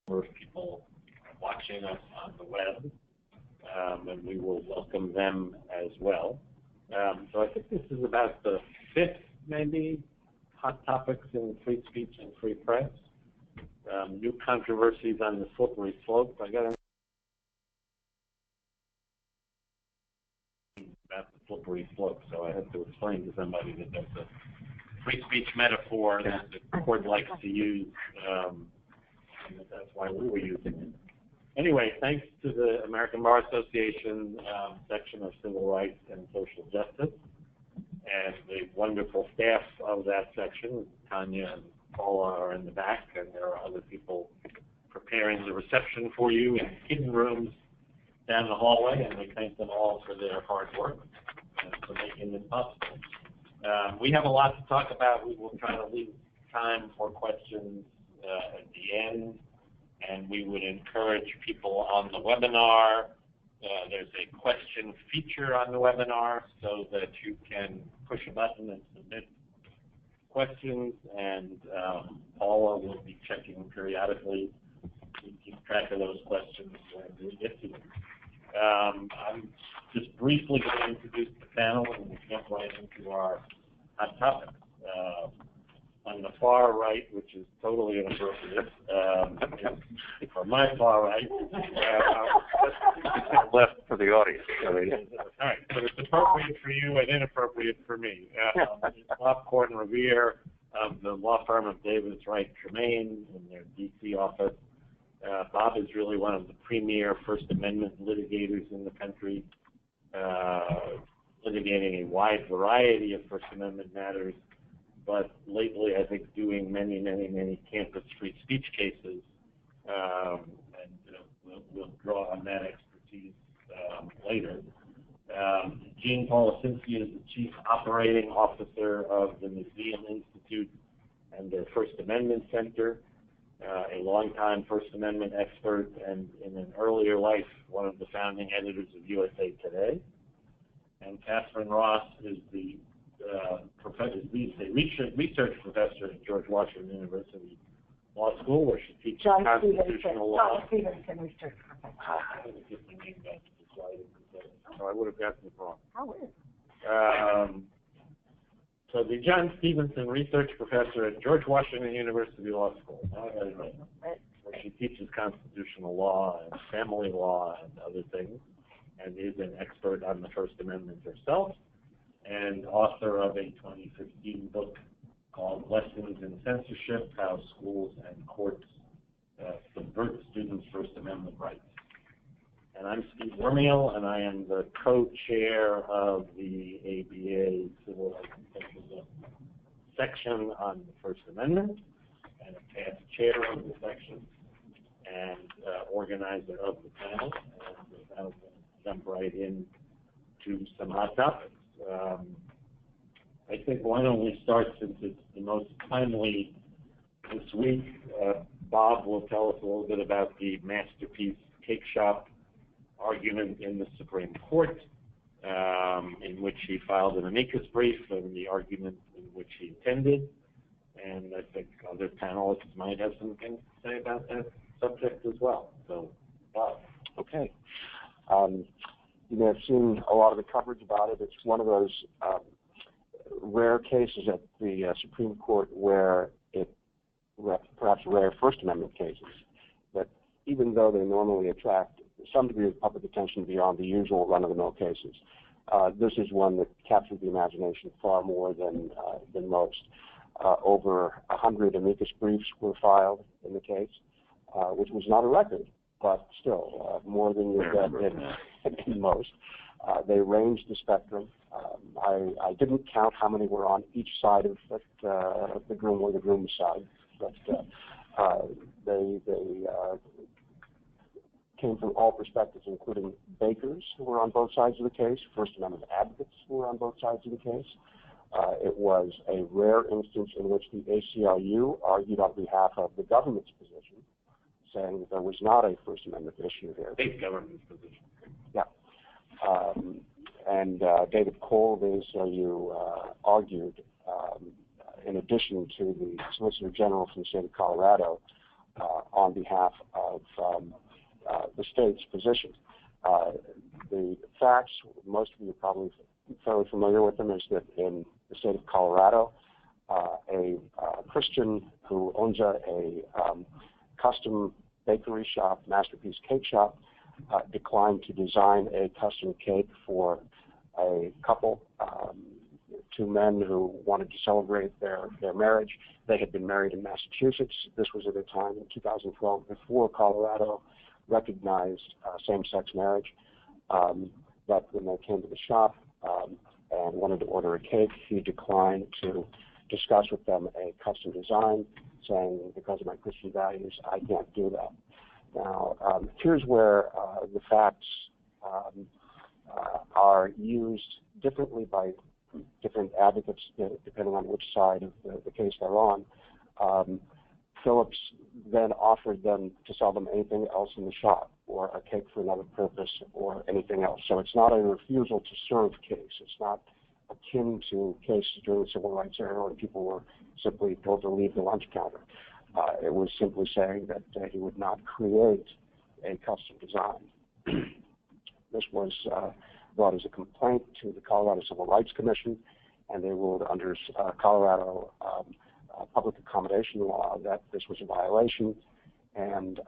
For people watching us on the web, and we will welcome them as well. So I think this is about the fifth, maybe, hot topics in free speech and free press. New controversies on the slippery slope. I got about the slippery slope, so I have to explain to somebody that that's a free speech metaphor that the court likes to use. And that's why we were using it. Anyway, thanks to the American Bar Association section of Civil Rights and Social Justice and the wonderful staff of that section. Tanya and Paula are in the back, and there are other people preparing the reception for you in hidden rooms down the hallway, and we thank them all for their hard work and for making this possible. We have a lot to talk about. We will try to leave time for questions at the end, and we would encourage people on the webinar. There's a question feature on the webinar so that you can push a button and submit questions, and Paula will be checking periodically to keep track of those questions when we get to them. I'm just briefly going to introduce the panel and we'll jump right into our hot topics. On the far right, which is totally inappropriate, for my far right, left for the audience. All right, so it's appropriate for you and inappropriate for me. Bob Corden Revere of the law firm of Davis Wright Tremaine in their D.C. office. Bob is really one of the premier First Amendment litigators in the country, litigating a wide variety of First Amendment matters, but lately I think doing many campus free speech cases, and we'll draw on that expertise later. Jean Policinski is the Chief Operating Officer of the Museum Institute and their First Amendment Center, a longtime First Amendment expert, and in an earlier life, one of the founding editors of USA Today. And Catherine Ross is the research professor at George Washington University Law School, where she teaches constitutional law. John Stevenson Research Professor. So I would have gotten it wrong. How is? So the John Stevenson Research Professor at George Washington University Law School, where she teaches constitutional law and family law and other things, and is an expert on the First Amendment herself, and author of a 2015 book called Lessons in Censorship: How Schools and Courts Subvert Students' First Amendment Rights. And I'm Steve Vermeil, and I am the co-chair of the ABA Civil Rights and Social Justice section on the First Amendment, and a past chair of the section, and organizer of the panel. And I'll jump right in to some hot topics. I think why don't we start, since it's the most timely this week. Bob will tell us a little bit about the Masterpiece Cake Shop argument in the Supreme Court, in which he filed an amicus brief and the argument in which he attended. And I think other panelists might have some things to say about that subject as well. So, Bob. Okay. You may have seen a lot of the coverage about it. It's one of those rare cases at the Supreme Court where perhaps rare First Amendment cases, that even though they normally attract some degree of public attention beyond the usual run-of-the-mill cases, this is one that captured the imagination far more than most. Over 100 amicus briefs were filed in the case, which was not a record, but still more than you get in most. They ranged the spectrum. I didn't count how many were on each side of the groom or the groom's side, but they came from all perspectives, including bakers who were on both sides of the case, First Amendment advocates who were on both sides of the case. It was a rare instance in which the ACLU argued on behalf of the government's position, saying that there was not a First Amendment issue here. State government's position. Yeah. And David Cole, the ACLU, argued, in addition to the Solicitor General from the state of Colorado, on behalf of the state's position. The facts, most of you are probably fairly familiar with them, is that in the state of Colorado, a Christian who owns a custom bakery shop, Masterpiece Cake Shop, declined to design a custom cake for a couple, two men who wanted to celebrate their marriage. They had been married in Massachusetts. This was at a time in 2012 before Colorado recognized same-sex marriage. But when they came to the shop and wanted to order a cake, he declined to discuss with them a custom design, saying, because of my Christian values, I can't do that. Now, here's where the facts are used differently by different advocates, depending on which side of the case they're on. Phillips then offered them to sell them anything else in the shop, or a cake for another purpose, or anything else. So it's not a refusal to serve case. It's not akin to cases during the Civil Rights era when people were simply told to leave the lunch counter. It was simply saying that he would not create a custom design. This was brought as a complaint to the Colorado Civil Rights Commission, and they ruled under Colorado public accommodation law that this was a violation, and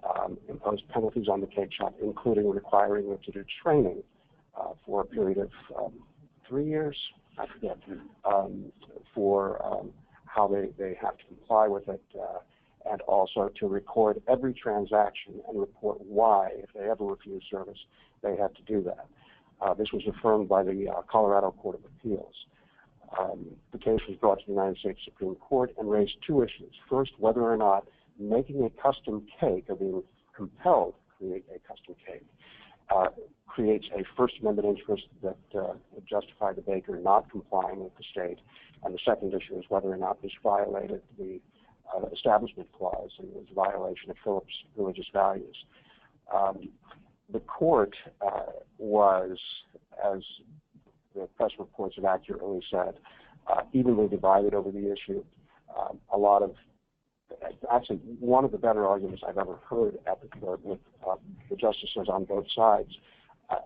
imposed penalties on the cake shop, including requiring them to do training for a period of 3 years, I forget, for how they have to comply with it, and also to record every transaction and report why, if they ever refuse service, they have to do that. This was affirmed by the Colorado Court of Appeals. The case was brought to the United States Supreme Court and raised two issues. First, whether or not making a custom cake, or being compelled to create a custom cake, creates a First Amendment interest that would justify the baker not complying with the state. And the second issue is whether or not this violated the Establishment Clause and was a violation of Phillips' religious values. The court was, as the press reports have accurately said, evenly divided over the issue. Actually, one of the better arguments I've ever heard at the court, with the justices on both sides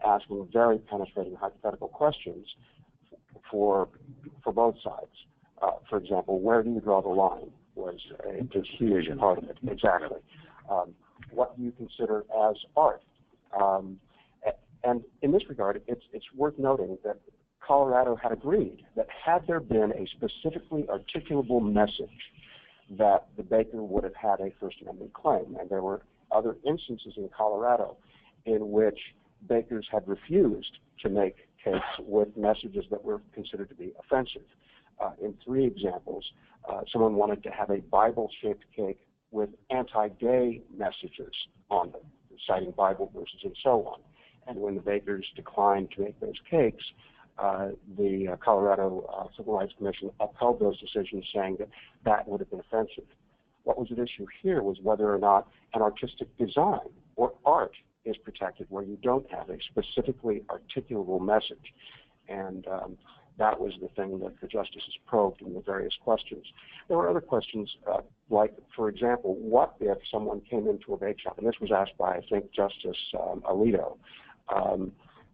asking very penetrating hypothetical questions for both sides. For example, where do you draw the line was a huge part of it. Exactly. What do you consider as art? And in this regard, it's worth noting that Colorado had agreed that had there been a specifically articulable message, that the baker would have had a First Amendment claim. And there were other instances in Colorado in which bakers had refused to make cakes with messages that were considered to be offensive. In 3 examples, someone wanted to have a Bible-shaped cake with anti-gay messages on them, citing Bible verses and so on. And when the bakers declined to make those cakes, the Colorado Civil Rights Commission upheld those decisions, saying that that would have been offensive. What was at issue here was whether or not an artistic design or art is protected where you don't have a specifically articulable message. And that was the thing that the justices probed in the various questions. There were other questions, like, for example, what if someone came into a bake shop, and this was asked by, I think, Justice Alito,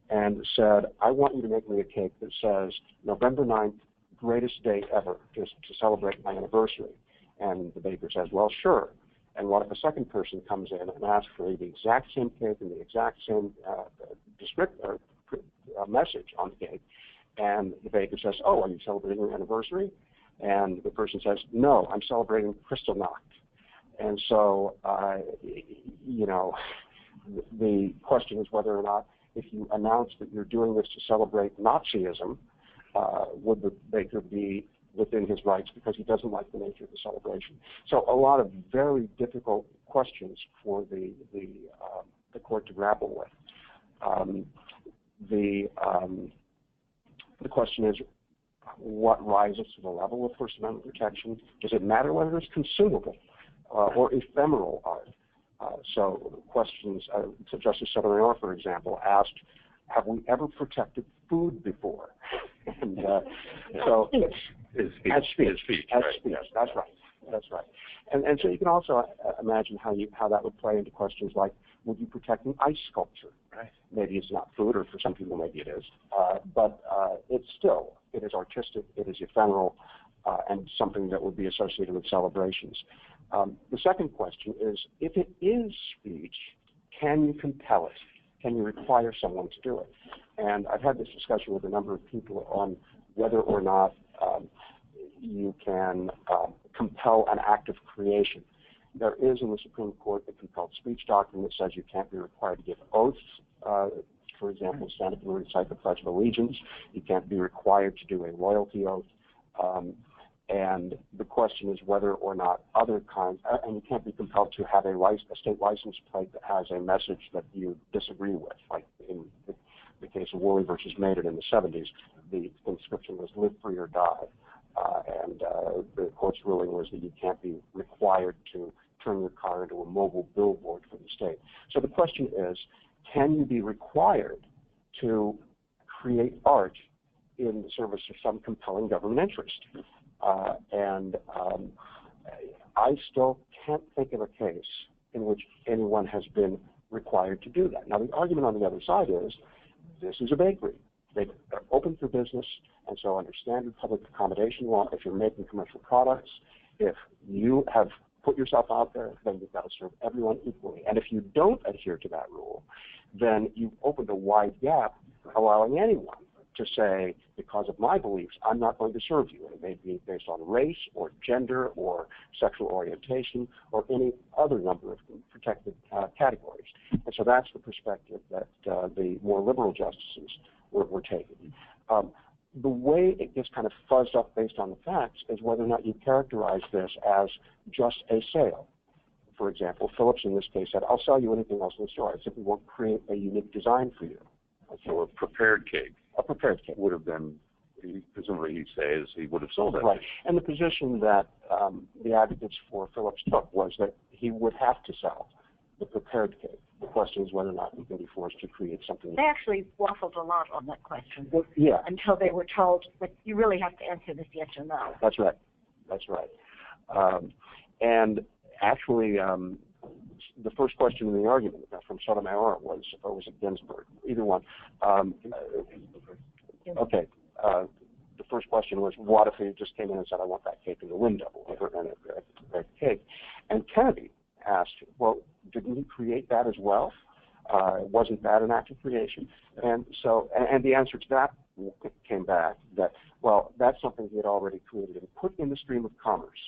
and said, I want you to make me a cake that says, November 9th, greatest day ever, just to celebrate my anniversary. And the baker says, well, sure. And what if a second person comes in and asks for the exact same cake and the exact same message on the cake? And the baker says, oh, are you celebrating your anniversary? And the person says, no, I'm celebrating Kristallnacht. And so, the question is whether or not, if you announce that you're doing this to celebrate Nazism, would the baker be within his rights because he doesn't like the nature of the celebration? So a lot of very difficult questions for the court to grapple with. The question is, what rises to the level of First Amendment protection? Does it matter whether it's consumable or ephemeral art? So questions, Justice Sotomayor, for example, asked, have we ever protected food before? And so, as speech, that's right. That's right. And so you can also imagine how that would play into questions like, would you protect an ice sculpture? Right. Maybe it's not food, or for some people maybe it is. But it is artistic, it is ephemeral, and something that would be associated with celebrations. The second question is, if it is speech, can you compel it? Can you require someone to do it? And I've had this discussion with a number of people on whether or not you can compel an act of creation. There is in the Supreme Court the compelled speech doctrine that says you can't be required to give oaths. For example, stand up and recite the Pledge of Allegiance. You can't be required to do a loyalty oath. And the question is whether or not other kinds, and you can't be compelled to have a state license plate that has a message that you disagree with, like in the case of Worley versus Maiden in the 70s, the inscription was "Live Free or Die," and the court's ruling was that you can't be required to turn your car into a mobile billboard for the state. So the question is, can you be required to create art in the service of some compelling government interest? I still can't think of a case in which anyone has been required to do that. Now, the argument on the other side is, this is a bakery. They're open for business, and so under standard public accommodation law, if you're making commercial products, if you have put yourself out there, then you've got to serve everyone equally. And if you don't adhere to that rule, then you've opened a wide gap, allowing anyone to say, because of my beliefs, I'm not going to serve you. And it may be based on race or gender or sexual orientation or any other number of protected categories. And so that's the perspective that the more liberal justices were taking. The way it gets kind of fuzzed up based on the facts is whether or not you characterize this as just a sale. For example, Phillips in this case said, I'll sell you anything else in the store. I simply won't create a unique design for you. So a prepared cake. A prepared cake. Would have been, presumably he says, he would have sold it. Right. And the position that the advocates for Phillips took was that he would have to sell the prepared cake. The question is whether or not he can be forced to create something. They actually waffled a lot on that question. Well, yeah. Until they were told, but you really have to answer this yes or no. That's right. That's right. And actually, the first question in the argument from Sotomayor was it Ginsburg? Either one. Okay. The first question was, what if he just came in and said, I want that cake in the window, and a cake? And Kennedy asked, well, didn't he create that as well? Wasn't that an act of creation? And so, and the answer to that came back that, well, that's something he had already created and put in the stream of commerce.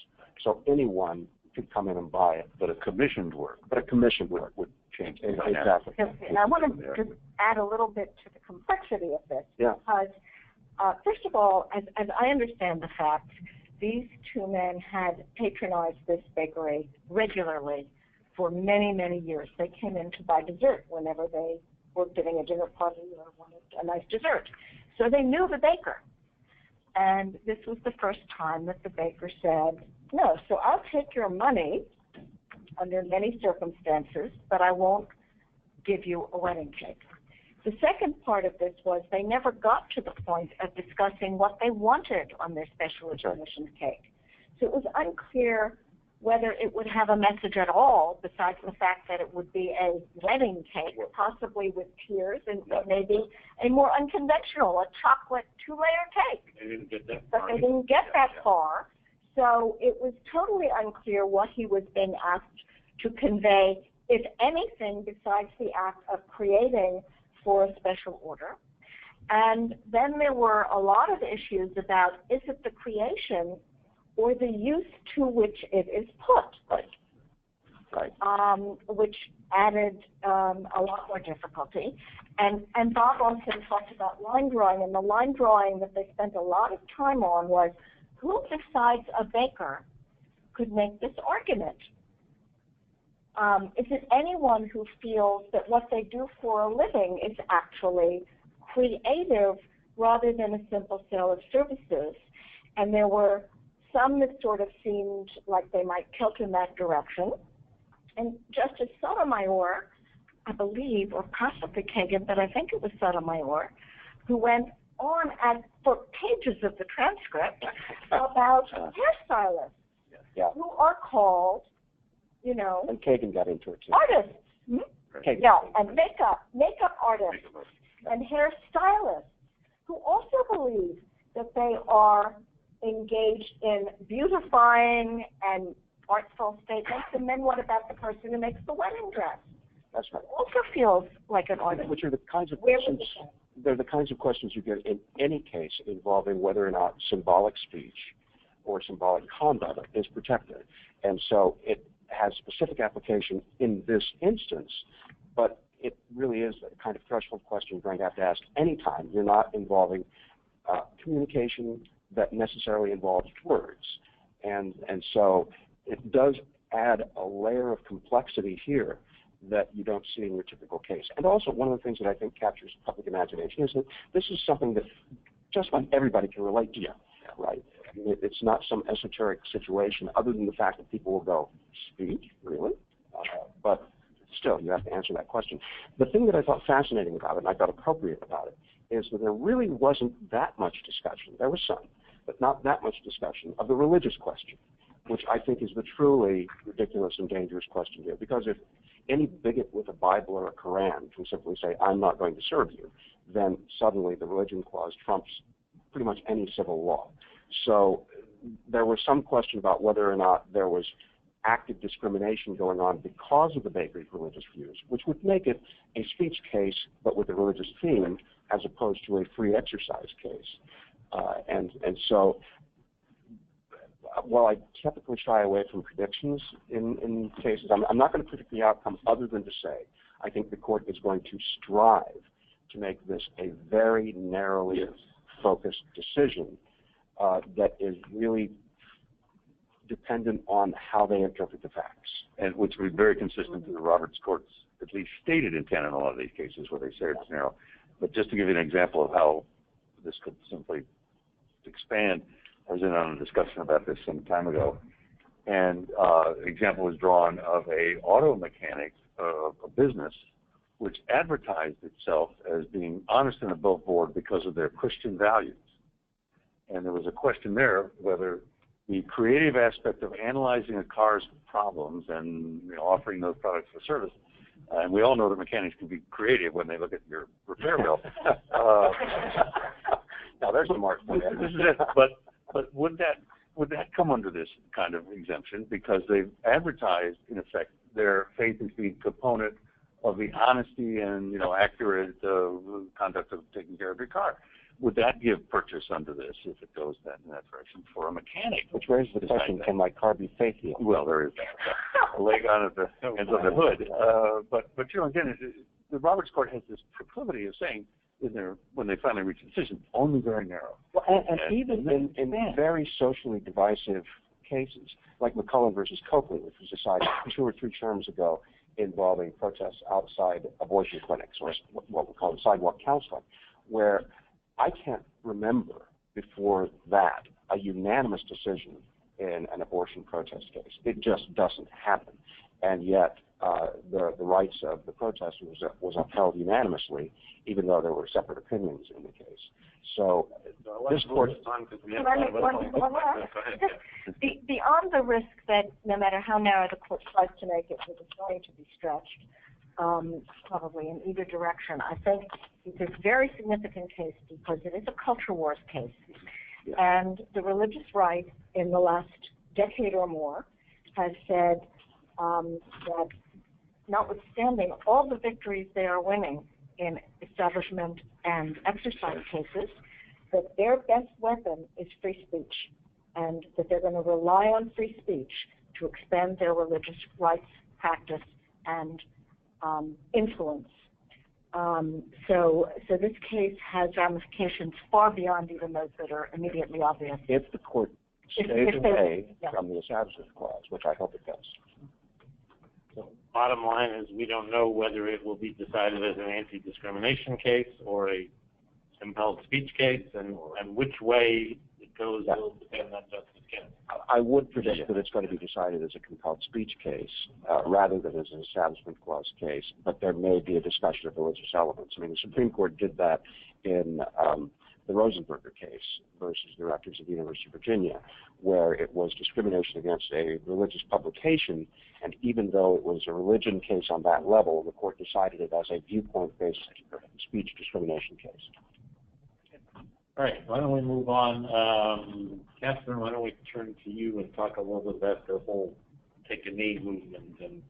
So anyone could come in and buy it. But a commissioned work. But a commissioned work would change. Exactly. And I want to just add a little bit to the complexity of this. Yeah. Because, first of all, as I understand the facts, these two men had patronized this bakery regularly for many, many years. They came in to buy dessert whenever they were giving a dinner party or wanted a nice dessert. So they knew the baker. And this was the first time that the baker said, no, so I'll take your money under many circumstances, but I won't give you a wedding cake. The second part of this was they never got to the point of discussing what they wanted on their special admission cake. So it was unclear whether it would have a message at all, besides the fact that it would be a wedding cake, possibly with tears, and maybe a more unconventional, a chocolate two-layer cake. They didn't get that far. But they didn't get that far. So it was totally unclear what he was being asked to convey, if anything, besides the act of creating for a special order. And then there were a lot of issues about, is it the creation or the use to which it is put? Right. Which added a lot more difficulty. And Bob also talked about line drawing, and the line drawing that they spent a lot of time on was, who besides a baker could make this argument? Is it anyone who feels that what they do for a living is actually creative rather than a simple sale of services? And there were some that sort of seemed like they might tilt in that direction. And Justice Sotomayor, I believe, or possibly Kagan, but I think it was Sotomayor, who went on for pages of the transcript about hairstylists who are called, you know, And Kagan got into it too. artists. Kagan. Yeah, and makeup artists and hairstylists who also believe that they are engaged in beautifying and artful statements. And then what about the person who makes the wedding dress? That's right. Also feels like an artist. Which are the kinds of Where would questions, they're the kinds of questions you get in any case involving whether or not symbolic speech or symbolic conduct is protected. And so it has specific application in this instance, but it really is a kind of threshold question you're going to have to ask anytime you're not involving communication that necessarily involves words. And so it does add a layer of complexity here that you don't see in your typical case. And also, one of the things that I think captures public imagination is that this is something that just about everybody can relate to, right? I mean, it's not some esoteric situation other than the fact that people will go, speech, really? But still, you have to answer that question. The thing that I thought fascinating about it, and I thought appropriate about it, is that there really wasn't that much discussion. There was some, but not that much discussion of the religious question, which I think is the truly ridiculous and dangerous question here. Because if any bigot with a Bible or a Quran can simply say, I'm not going to serve you, then suddenly the religion clause trumps pretty much any civil law. So there was some question about whether or not there was active discrimination going on because of the bakery's religious views, which would make it a speech case but with a religious theme as opposed to a free exercise case. And so while I typically shy away from predictions in cases, I'm not going to predict the outcome other than to say I think the court is going to strive to make this a very narrowly focused decision that is really dependent on how they interpret the facts. And which would be very consistent to the Roberts Court's at least stated intent in a lot of these cases where they say it's narrow. But just to give you an example of how this could simply expand, I was in on a discussion about this some time ago, and an example was drawn of a auto mechanic, a business, which advertised itself as being honest and above board because of their Christian values. And there was a question there whether the creative aspect of analyzing a car's problems and offering those products for service, and we all know that mechanics can be creative when they look at your repair bill. Now there's a mark for that. This is it. But would that come under this kind of exemption because they've advertised in effect their faith as being component of the honesty and accurate conduct of taking care of your car? Would that give purchase under this if it goes in that direction for a mechanic? Which raises the question: can my car be faith healed? Well, there is a leg on at the ends of the hood. But again, the Roberts Court has this proclivity of saying, when they finally reach a decision, only very narrow. Well, and even in very socially divisive cases, like McCullen versus Coakley, which was decided 2 or 3 terms ago, involving protests outside abortion clinics, or what we call sidewalk counseling, where I can't remember before that a unanimous decision in an abortion protest case. It just doesn't happen. And yet the rights of the protesters was upheld unanimously, even though there were separate opinions in the case. So this court... Beyond the risk that no matter how narrow the court tries to make it, it is going to be stretched, probably in either direction. I think it's a very significant case because it is a culture wars case. Yeah. And the religious right in the last decade or more has said that notwithstanding all the victories they are winning in establishment and exercise cases, that their best weapon is free speech, and that they're going to rely on free speech to expand their religious rights, practice, and influence. So this case has ramifications far beyond even those that are immediately obvious. If the court stays away from the Establishment Clause, which I hope it does. So bottom line is we don't know whether it will be decided as an anti-discrimination case or a compelled speech case, and which way it goes will depend on Justice Kennedy. I would predict that it's going to be decided as a compelled speech case rather than as an Establishment Clause case, but there may be a discussion of religious elements. I mean, the Supreme Court did that in the Rosenberger case versus the Rectors of the University of Virginia, where it was discrimination against a religious publication, and even though it was a religion case on that level, the court decided it as a viewpoint-based speech discrimination case. All right, why don't we move on? Catherine, why don't we turn to you and talk a little bit about the whole Take a Knee movement and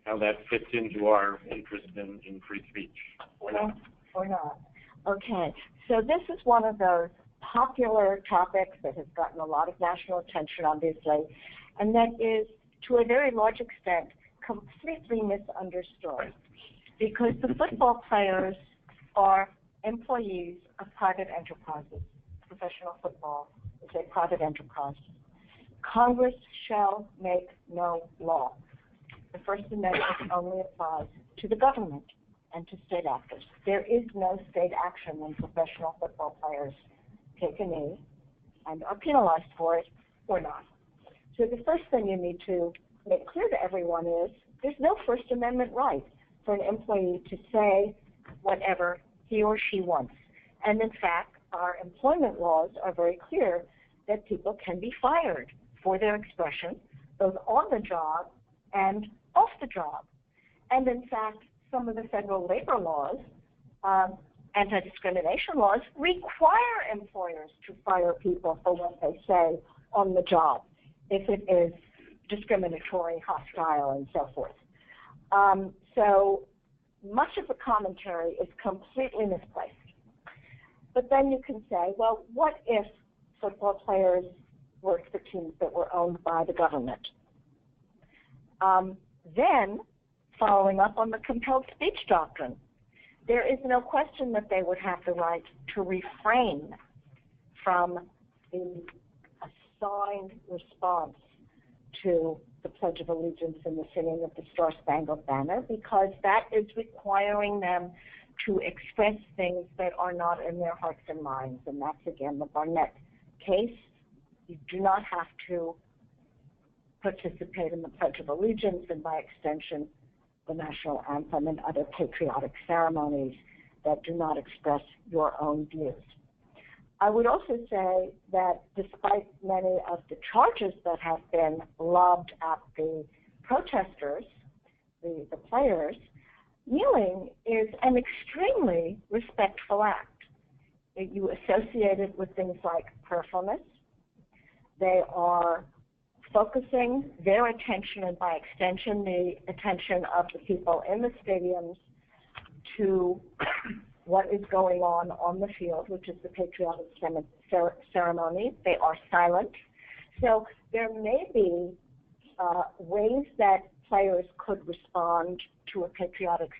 how that fits into our interest in free speech. Or not. Okay, so this is one of those popular topics that has gotten a lot of national attention, obviously, and that is, to a very large extent, completely misunderstood, because the football players are employees of private enterprises. Professional football is a private enterprise. Congress shall make no law. The First Amendment only applies to the government and to state actors. There is no state action when professional football players take a knee and are penalized for it or not. So the first thing you need to make clear to everyone is there's no First Amendment right for an employee to say whatever he or she wants. And in fact, our employment laws are very clear that people can be fired for their expression, both on the job and off the job. And in fact, some of the federal labor laws, anti-discrimination laws, require employers to fire people for what they say on the job, if it is discriminatory, hostile, and so forth. So much of the commentary is completely misplaced. But then you can say, well, what if football players worked for teams that were owned by the government? Then, following up on the compelled speech doctrine, there is no question that they would have the right to refrain from the assigned response to the Pledge of Allegiance and the singing of the Star-Spangled Banner, because that is requiring them to express things that are not in their hearts and minds. And that's, again, the Barnett case. You do not have to participate in the Pledge of Allegiance and, by extension, the national anthem and other patriotic ceremonies that do not express your own views. I would also say that despite many of the charges that have been lobbed at the protesters, the players, kneeling is an extremely respectful act. You associate it with things like prayerfulness. They are focusing their attention, and by extension the attention of the people in the stadiums, to what is going on the field, which is the patriotic ceremony. They are silent. So there may be ways that players could respond to a patriotic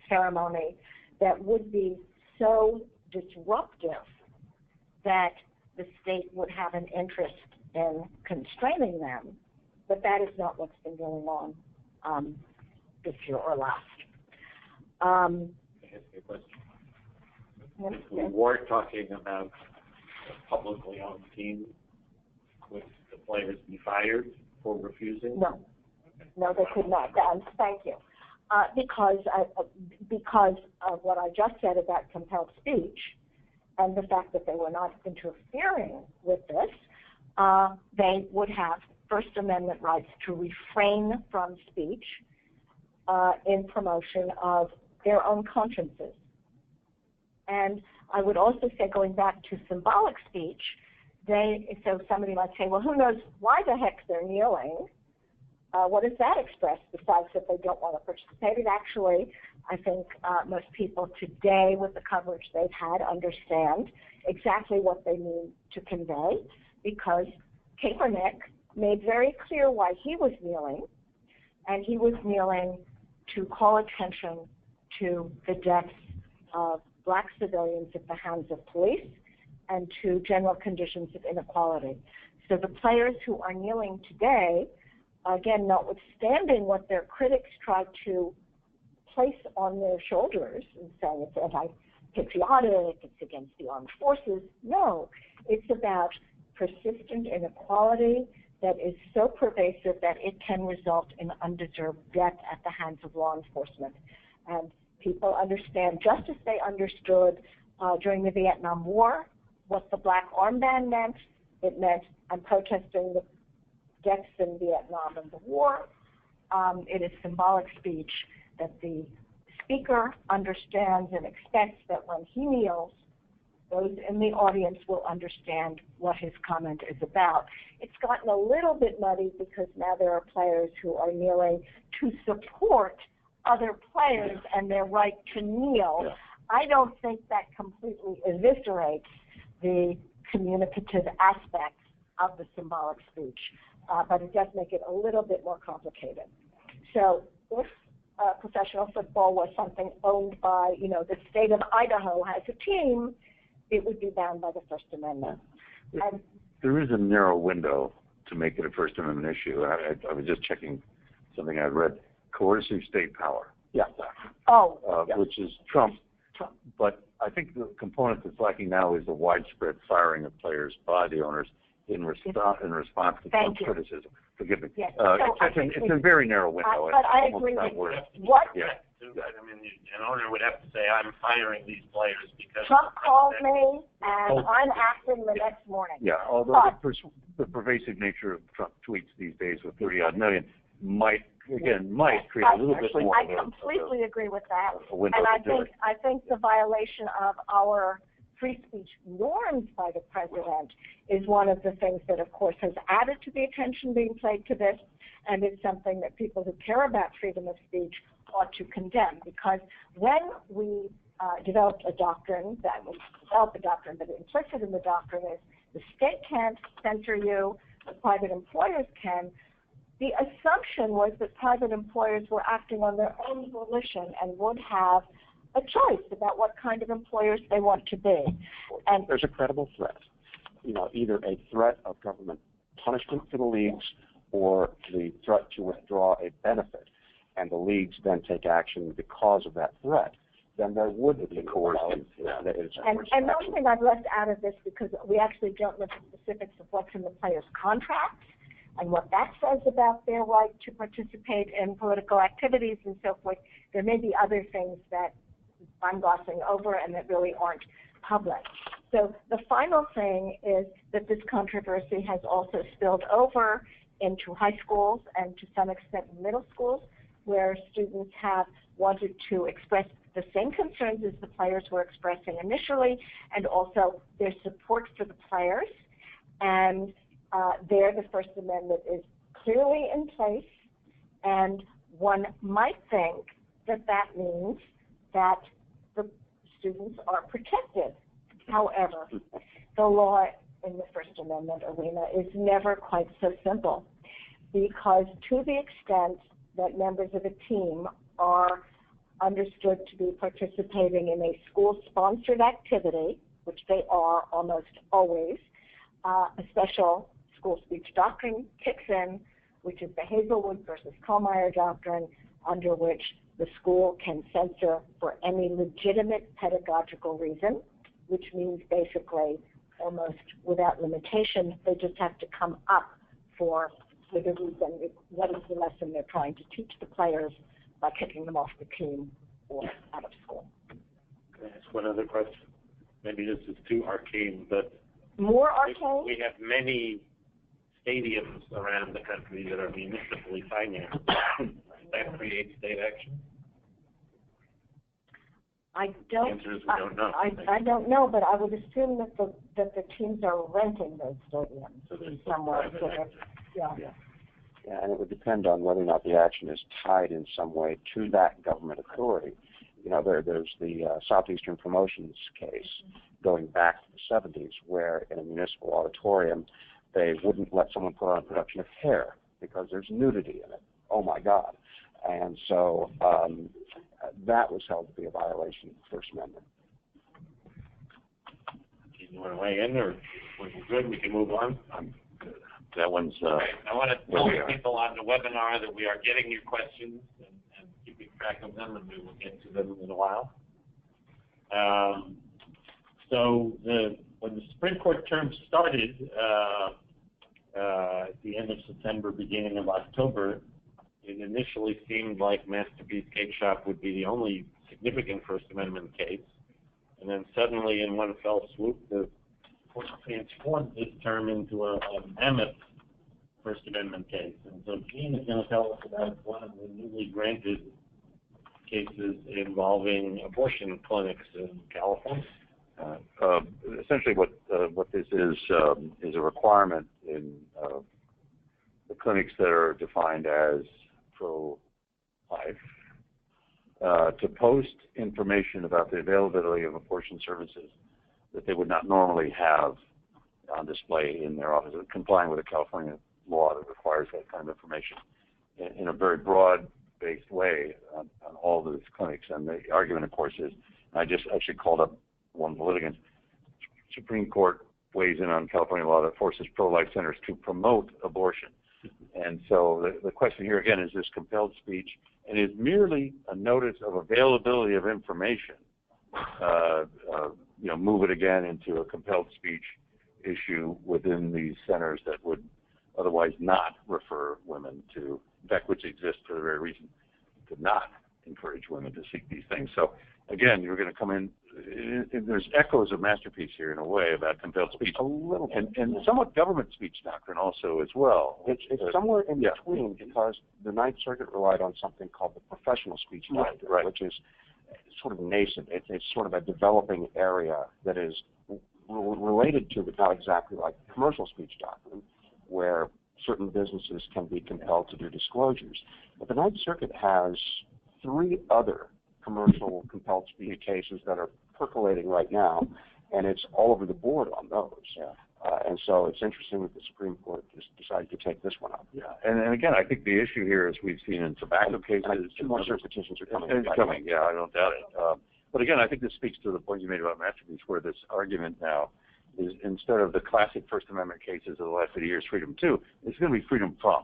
ceremony that would be so disruptive that the state would have an interest in constraining them, but that is not what's been going on this year or last. Can I ask you a question? If we were talking about a publicly owned team, would the players be fired for refusing? No. No, they could not. Thank you. Because of what I just said about compelled speech and the fact that they were not interfering with this, they would have First Amendment rights to refrain from speech in promotion of their own consciences. And I would also say, going back to symbolic speech, so somebody might say, well, who knows why the heck they're kneeling? What does that express besides that they don't want to participate? And actually, I think most people today, with the coverage they've had, understand exactly what they mean to convey, because Kaepernick made very clear why he was kneeling, and he was kneeling to call attention to the deaths of black civilians at the hands of police and to general conditions of inequality. So the players who are kneeling today, again, notwithstanding what their critics try to place on their shoulders and saying it's anti-patriotic, it's against the armed forces, no, it's about persistent inequality that is so pervasive that it can result in undeserved death at the hands of law enforcement. And people understand, just as they understood during the Vietnam War, what the black armband meant. It meant I'm protesting the deaths in Vietnam and the war. It is symbolic speech that the speaker understands and expects that when he kneels, those in the audience will understand what his comment is about. It's gotten a little bit muddy because now there are players who are kneeling to support other players and their right to kneel. Yeah. I don't think that completely eviscerates the communicative aspects of the symbolic speech, but it does make it a little bit more complicated. So if professional football was something owned by, the state of Idaho has a team, it would be bound by the First Amendment. And there is a narrow window to make it a First Amendment issue. I was just checking something I read. Coercive state power. Yeah. Which is Trump. But I think the component that's lacking now is the widespread firing of players by the owners in response to Trump's criticism. Forgive me. Yes. It's a very narrow window. But I agree with you. What? Yeah. I mean, an owner would have to say, I'm firing these players because Trump called me and I'm acting the next morning. Yeah, although the pervasive nature of Trump tweets these days with 30-odd million might create a little bit more. I completely agree with that. And I think the violation of our free speech norms by the president is one of the things that, of course, has added to the attention being paid to this, and it's something that people who care about freedom of speech ought to condemn. Because when we developed a doctrine, but implicit in the doctrine is the state can't censor you, but private employers can. The assumption was that private employers were acting on their own volition and would have a choice about what kind of employers they want to be. And there's a credible threat, either a threat of government punishment for the leagues or the threat to withdraw a benefit, and the leagues then take action because of that threat, then there would be coercive. And the only thing I've left out of this, because we actually don't know the specifics of what's in the players' contracts and what that says about their right to participate in political activities and so forth, there may be other things that I'm glossing over and that really aren't public. So the final thing is that this controversy has also spilled over into high schools and to some extent middle schools, where students have wanted to express the same concerns as the players were expressing initially, and also their support for the players. And there the First Amendment is clearly in place, and one might think that that means that the students are protected. However, the law in the First Amendment arena is never quite so simple, because to the extent that members of a team are understood to be participating in a school-sponsored activity, which they are almost always, a special school speech doctrine kicks in, which is the Hazelwood versus Kohlmeyer doctrine, under which the school can censor for any legitimate pedagogical reason, which means basically almost without limitation, they just have to come up for the reason, what is the lesson they're trying to teach the players by kicking them off the team or out of school. Can I ask one other question? Maybe this is too arcane, but more arcane? We have many stadiums around the country that are municipally financed. That creates state action? I don't. The answer is we don't know. I don't know, but I would assume that the teams are renting those stadiums so somewhere. Yeah, and it would depend on whether or not the action is tied in some way to that government authority. There's the Southeastern Promotions case going back to the 70s, where in a municipal auditorium, they wouldn't let someone put on a production of Hair because there's nudity in it. Oh my God. And so that was held to be a violation of the First Amendment. You want to weigh in, or we're good? We can move on. That one's. I want to tell people on the webinar that we are getting your questions and keeping track of them, and we will get to them in a while. So when the Supreme Court term started at the end of September, beginning of October, it initially seemed like Masterpiece Cake Shop would be the only significant First Amendment case. And then suddenly, in one fell swoop, the court transformed this term into a mammoth First Amendment case. And so Gene is going to tell us about one of the newly granted cases involving abortion clinics in California. Essentially, what this is a requirement in the clinics that are defined as pro-life to post information about the availability of abortion services that they would not normally have on display in their office, complying with a California law that requires that kind of information in a very broad-based way on all of these clinics. And the argument, of course, is, I just actually called up one of the litigants, Supreme Court weighs in on California law that forces pro-life centers to promote abortion. And so the question here, again, is this compelled speech, and is merely a notice of availability of information, move it again into a compelled speech issue within these centers that would otherwise not refer women to, in fact, which exist for the very reason to not encourage women to seek these things. So again, you're going to come in, there's echoes of Masterpiece here in a way about compelled speech, A little bit. and somewhat government speech doctrine also as well. It's somewhere in between, because the Ninth Circuit relied on something called the professional speech doctrine, which is sort of nascent. It's sort of a developing area that is related to, but not exactly like commercial speech doctrine, where certain businesses can be compelled to do disclosures. But the Ninth Circuit has 3 other commercial compelled speech cases that are percolating right now, and it's all over the board on those. And so it's interesting that the Supreme Court just decided to take this one up. And again, I think the issue here, as we've seen in tobacco cases, 2 more cert petitions are coming. It's coming, I don't doubt it. But again, I think this speaks to the point you made about Masterpiece, where this argument now is, instead of the classic First Amendment cases of the last 50 years, freedom to, it's going to be freedom from.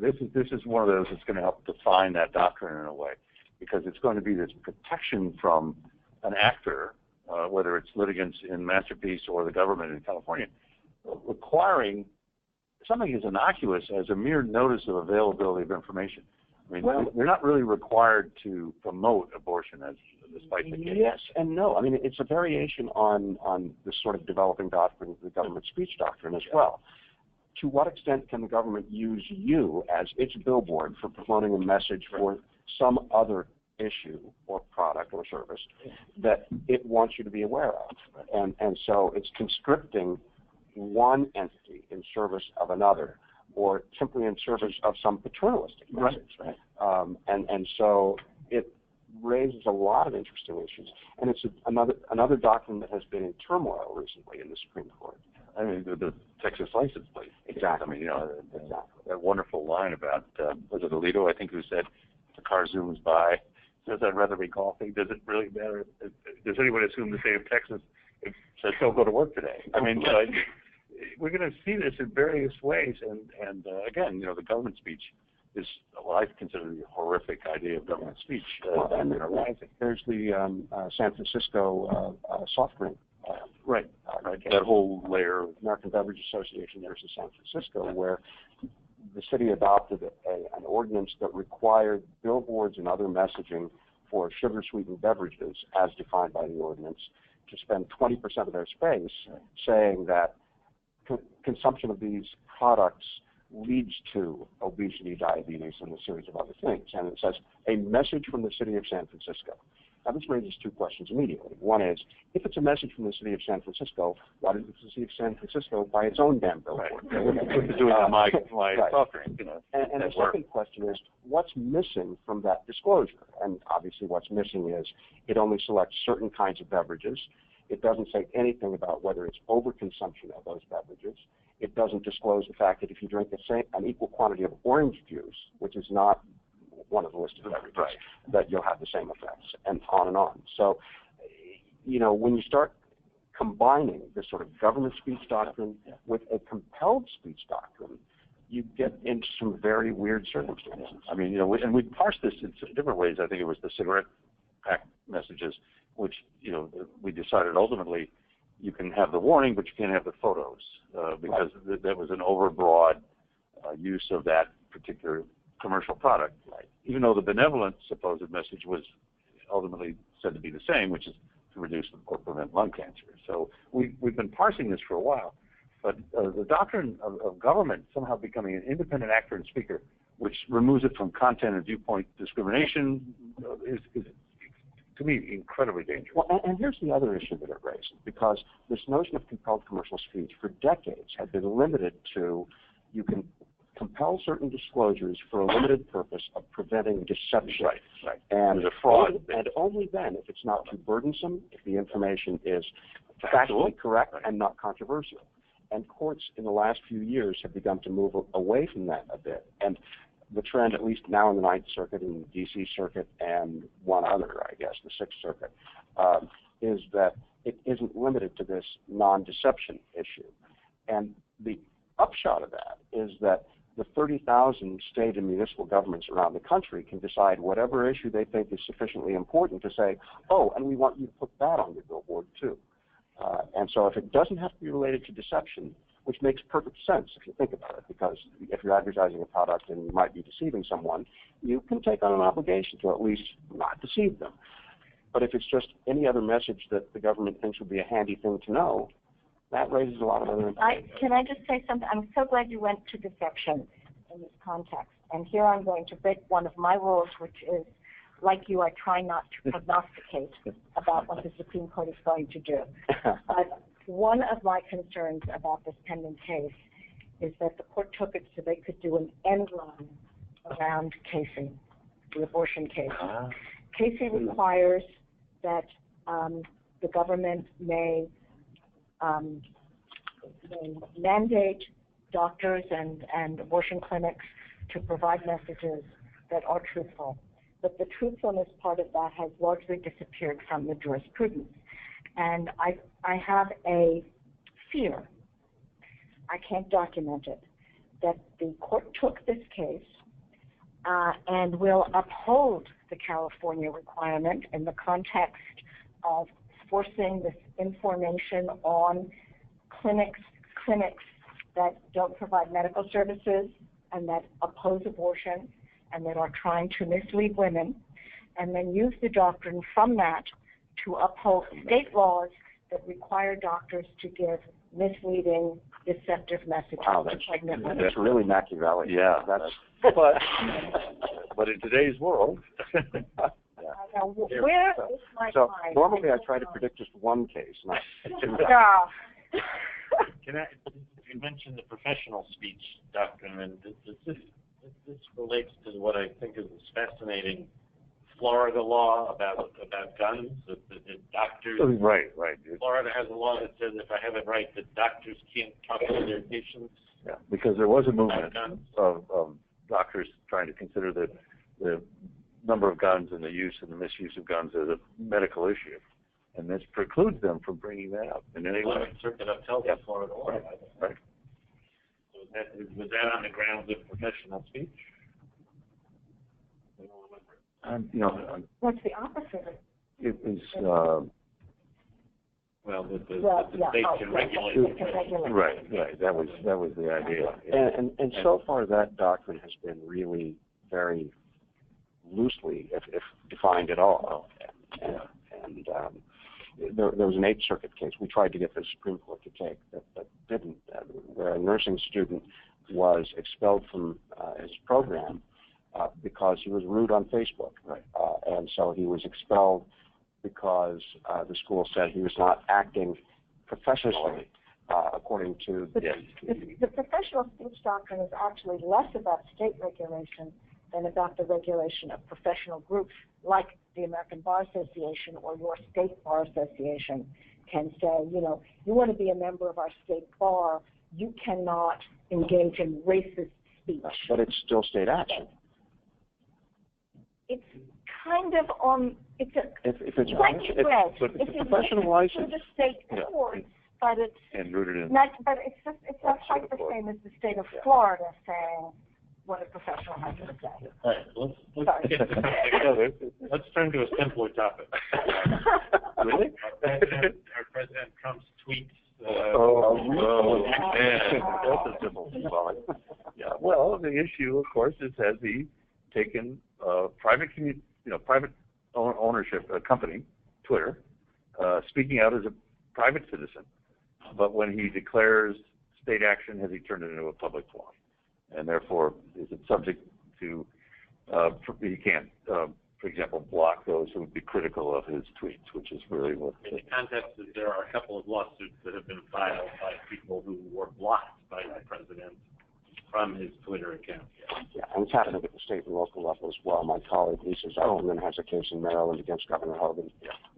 This is one of those that's going to help define that doctrine in a way, because it's going to be this protection from an actor, whether it's litigants in Masterpiece or the government in California, requiring something as innocuous as a mere notice of availability of information. I mean, they're not really required to promote abortion, as despite the case. Yes and no. I mean, it's a variation on this sort of developing doctrine, the government speech doctrine as well. To what extent can the government use you as its billboard for promoting a message for some other issue or product or service that it wants you to be aware of? And so it's conscripting one entity in service of another, or simply in service of some paternalistic message. And so it raises a lot of interesting issues, and it's another doctrine that has been in turmoil recently in the Supreme Court. I mean, the Texas license plate. Exactly. I mean, that wonderful line about, was it Alito, I think, who said, the car zooms by, says, I'd rather be golfing. Does it really matter? Does anyone assume the state of Texas says, don't go to work today? I mean, we're going to see this in various ways, and again, the government speech is what I consider the horrific idea of government speech. And there's the San Francisco soft drink. That whole layer. American Beverage Association versus San Francisco, where the city adopted an ordinance that required billboards and other messaging for sugar-sweetened beverages, as defined by the ordinance, to spend 20% of their space saying that consumption of these products leads to obesity, diabetes, and a series of other things. And it says, a message from the city of San Francisco. Now, this raises 2 questions immediately. One is, if it's a message from the city of San Francisco, why doesn't the city of San Francisco buy its own damn billboard? Doing my soft drink, And the second question is, what's missing from that disclosure? And obviously what's missing is it only selects certain kinds of beverages. It doesn't say anything about whether it's overconsumption of those beverages. It doesn't disclose the fact that if you drink an equal quantity of orange juice, which is not one of the listed beverages, that you'll have the same effects, and on and on. So, when you start combining this sort of government speech doctrine with a compelled speech doctrine, you get into some very weird circumstances. I mean, and we parsed this in different ways. I think it was the cigarette pack messages, which, we decided ultimately you can have the warning, but you can't have the photos, because that was an overbroad use of that particular commercial product, even though the benevolent supposed message was ultimately said to be the same, which is to reduce or prevent lung cancer. So we've been parsing this for a while, but the doctrine of government somehow becoming an independent actor and speaker, which removes it from content and viewpoint discrimination, is to me, incredibly dangerous. Well, and here's the other issue that it raises, because this notion of compelled commercial speech for decades had been limited to, you can compel certain disclosures for a limited purpose of preventing deception. Right. And a fraud. And only then, if it's not too burdensome, if the information is factually correct and not controversial. And courts in the last few years have begun to move away from that a bit. And the trend, at least now in the Ninth Circuit and the D.C. Circuit and one other, I guess, the Sixth Circuit, is that it isn't limited to this non-deception issue. And the upshot of that is that the 30,000 state and municipal governments around the country can decide whatever issue they think is sufficiently important to say, oh, and we want you to put that on your billboard too. And so if it doesn't have to be related to deception, which makes perfect sense if you think about it, because if you're advertising a product and you might be deceiving someone, you can take on an obligation to at least not deceive them. But if it's just any other message that the government thinks would be a handy thing to know, that raises a lot of other implications. Can I just say something? I'm so glad you went to deception in this context. And here I'm going to break one of my rules, which is, like you, I try not to prognosticate about what the Supreme Court is going to do. But one of my concerns about this pending case is that the court took it so they could do an end run around Casey, the abortion case. Casey requires that the government may mandate doctors and abortion clinics to provide messages that are truthful. But the truthfulness part of that has largely disappeared from the jurisprudence. And I have a fear, I can't document it, that the court took this case and will uphold the California requirement in the context of forcing this information on clinics that don't provide medical services and that oppose abortion and that are trying to mislead women, and then use the doctrine from that to uphold state laws that require doctors to give misleading, deceptive messages to pregnant women. That's really Machiavellian. Yeah, but in today's world. Now, where is my So mind? normally I try to predict just one case, not two. Yeah. You mentioned the professional speech doctrine, and this relates to what I think is this fascinating Florida law about guns. That doctors. Right. Florida has a law that says, if I have it right, that doctors can't talk to their patients. Yeah, because there was a movement of doctors trying to consider the number of guns and the use and the misuse of guns as a medical issue, and this precludes them from bringing that up in any way. Circuit upheld the Florida law. Right. So was that on the grounds of professional speech? What's the opposite? It was. Well, the state can regulate. Right. That was the idea. And so far that doctrine has been really very loosely, if defined at all. And there was an Eighth Circuit case we tried to get the Supreme Court to take that didn't, where a nursing student was expelled from his program because he was rude on Facebook. Right. And so he was expelled because the school said he was not acting professionally according to the professional speech doctrine is actually less about state regulation than about the regulation of professional groups like the American Bar Association or your state bar association can say, you want to be a member of our state bar, you cannot engage in racist speech. But it's still state action. It's kind of on, it's a, if it's it's professional license. To the state courts, but it's and rooted in not, but it's not quite the same as the state of Florida saying what a professional has to say. All right, let's get to something. Let's turn to a simpler topic. Really? Our President Trump's tweets. That's a simple symbolic. Yeah. Well, the issue, of course, is has he taken private ownership, a company, Twitter, speaking out as a private citizen, but when he declares state action, has he turned it into a public forum? And therefore, is it subject to, he can't, for example, block those who would be critical of his tweets, which is really what... In the context that there are a couple of lawsuits that have been filed by people who were blocked by the president from his Twitter account. Yeah, and it's happening at the state and local level as well. My colleague Lisa Zuckerman has a case in Maryland against Governor Hogan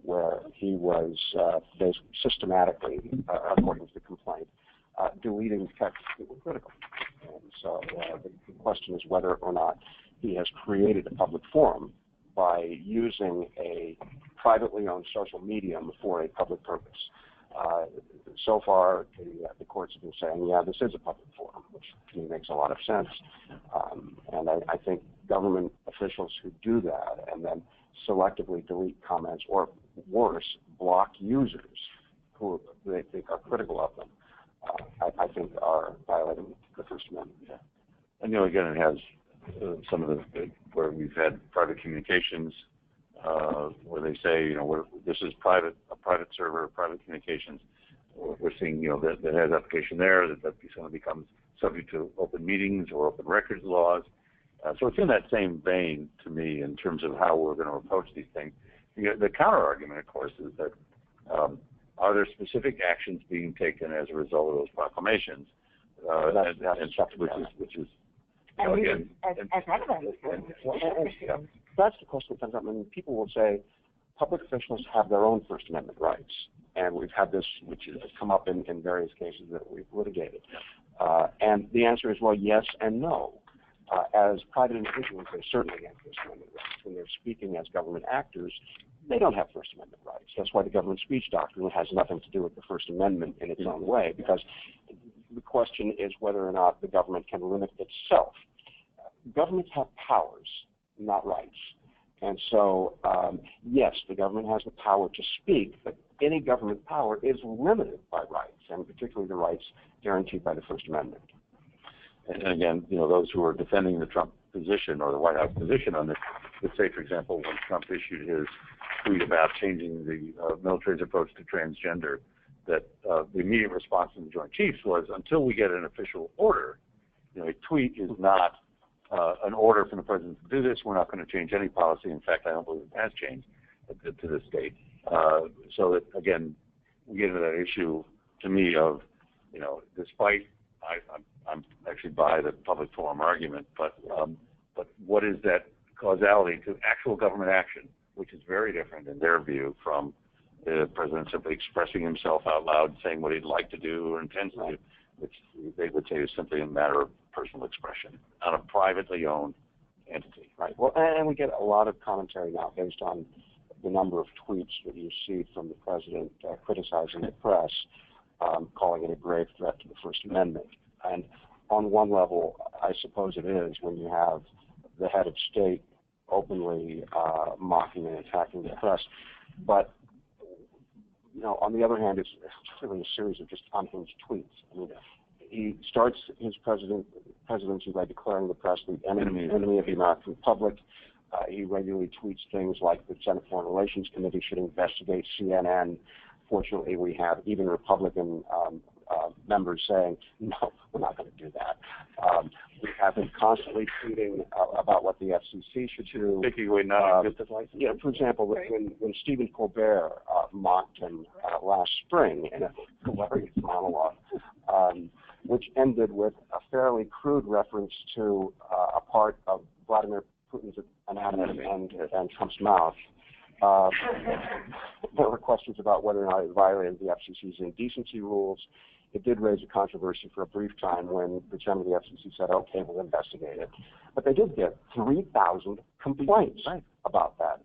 where he was basically systematically, according to the complaint, deleting text that were critical. And so the question is whether or not he has created a public forum by using a privately owned social medium for a public purpose. So far, the courts have been saying, yeah, this is a public forum, which to me makes a lot of sense. And I think government officials who do that and then selectively delete comments, or worse, block users who they think are critical of them, I think are violating the First Amendment. Yeah. And, again, it has some of the, where we've had private communications, where they say, this is a private server, private communications. We're seeing, that has application there, that someone becomes subject to open meetings or open records laws. So it's in that same vein to me in terms of how we're going to approach these things. The counter argument, of course, is that are there specific actions being taken as a result of those proclamations? Which is again, as evidence. That's the question that comes up. I mean, people will say public officials have their own First Amendment rights, and we've had this, which has come up in various cases that we've litigated. And the answer is, well, yes and no. As private individuals, they certainly have First Amendment rights. When they're speaking as government actors, they don't have First Amendment rights. That's why the government speech doctrine has nothing to do with the First Amendment in its own way, because the question is whether or not the government can limit itself. Governments have powers, not rights. And so, yes, the government has the power to speak, but any government power is limited by rights, and particularly the rights guaranteed by the First Amendment. And again, those who are defending the Trump position or the White House position on this would say, for example, when Trump issued his tweet about changing the military's approach to transgender, that the immediate response from the Joint Chiefs was, until we get an official order, a tweet is not an order from the president to do this. We're not going to change any policy. In fact, I don't believe it has changed to this date. So that, again, we get into that issue, to me, of, despite I'm actually by the public forum argument, but what is that causality to actual government action, which is very different in their view from the president simply expressing himself out loud, saying what he'd like to do or intends to do, which they would say is simply a matter of personal expression on a privately owned entity. Right. Well, and we get a lot of commentary now based on the number of tweets that you see from the president criticizing the press, calling it a grave threat to the First Amendment. And on one level, I suppose it is when you have the head of state openly mocking and attacking the press. But, on the other hand, it's really a series of just unhinged tweets. I mean, he starts his presidency by declaring the press the enemy of the American public. He regularly tweets things like the Senate Foreign Relations Committee should investigate CNN. Fortunately, we have even Republican members saying, no, we're not going to do that. We have him constantly tweeting about what the FCC should do. For example, when Stephen Colbert mocked him last spring in a hilarious monologue, which ended with a fairly crude reference to a part of Vladimir Putin's anatomy and Trump's mouth. There were questions about whether or not it violated the FCC's indecency rules. It did raise a controversy for a brief time when the chairman of the FCC said, okay, we'll investigate it. But they did get 3,000 complaints about that,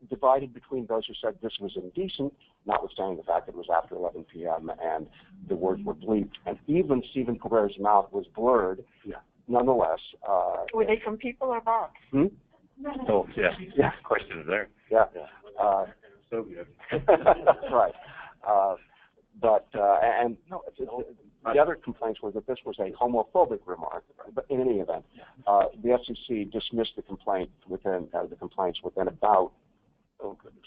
divided between those who said this was indecent, notwithstanding the fact that it was after 11 p.m. and the words were bleeped. And even Stephen Colbert's mouth was blurred. Nonetheless. Were they from people or bots? Oh, yeah. Question is there. Yeah. So good. Right. The other complaints were that this was a homophobic remark. But in any event, the FCC dismissed the complaints within about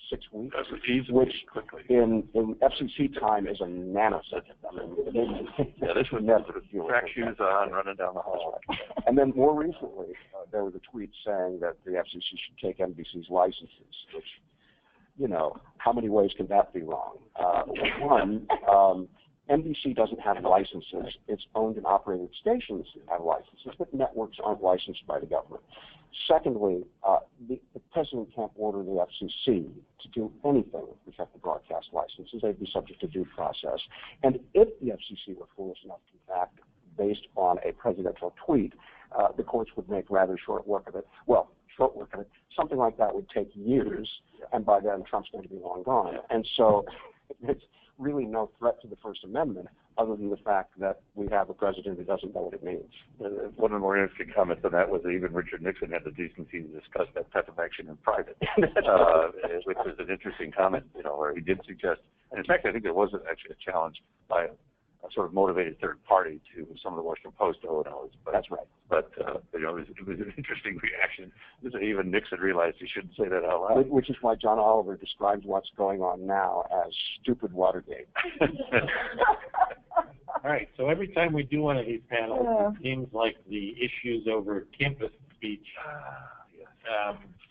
6 weeks, That's easy, which quickly. in FCC time is a nanosecond. I mean, This was never track shoes on, running down the hall. And then more recently, there was a tweet saying that the FCC should take NBC's licenses, which, how many ways can that be wrong? One, NBC doesn't have licenses. Its owned and operated stations have licenses, but networks aren't licensed by the government. Secondly, the president can't order the FCC to do anything with respect to broadcast licenses. They'd be subject to due process. And if the FCC were foolish enough to act based on a presidential tweet, the courts would make rather short work of it. Well, short work of it. Something like that would take years, and by then Trump's going to be long gone. And so it's really no threat to the First Amendment other than the fact that we have a president who doesn't know what it means. One of the more interesting comments on that was that even Richard Nixon had the decency to discuss that type of action in private, which was an interesting comment, where he did suggest, and in fact, I think there was actually a challenge by a sort of motivated third party to some of the Washington Post O&Os. That's right. But, it was an interesting reaction. Even Nixon realized he shouldn't say that out loud. Which is why John Oliver describes what's going on now as stupid Watergate. All right, so every time we do one of these panels, it seems like the issues over campus speech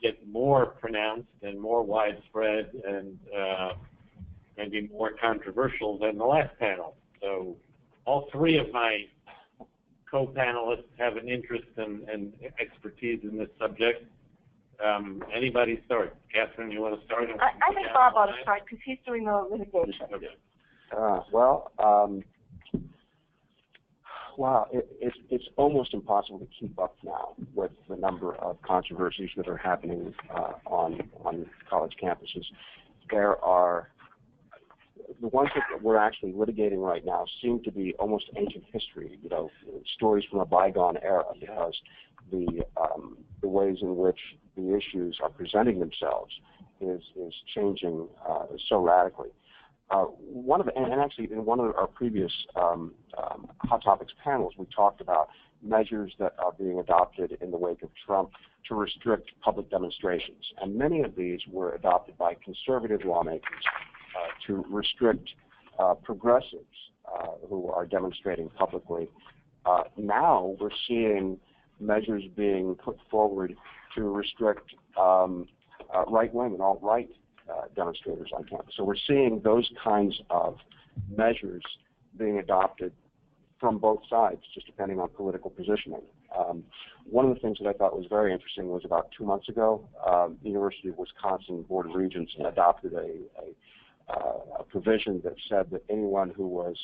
get more pronounced and more widespread and maybe more controversial than the last panel. So all three of my co-panelists have an interest and expertise in this subject. Anybody start? Catherine, you want to start? I think Bob ought to start because he's doing the litigation. Okay. Wow, it's almost impossible to keep up now with the number of controversies that are happening on college campuses. There are the ones that we're actually litigating right now seem to be almost ancient history, stories from a bygone era, because the ways in which the issues are presenting themselves is changing so radically. Actually, in one of our previous Hot Topics panels, we talked about measures that are being adopted in the wake of Trump to restrict public demonstrations. And many of these were adopted by conservative lawmakers to restrict progressives who are demonstrating publicly. Now we're seeing measures being put forward to restrict right-wing and alt-right demonstrators on campus. So we're seeing those kinds of measures being adopted from both sides, just depending on political positioning. One of the things that I thought was very interesting was about 2 months ago, the University of Wisconsin Board of Regents adopted a provision that said that anyone who was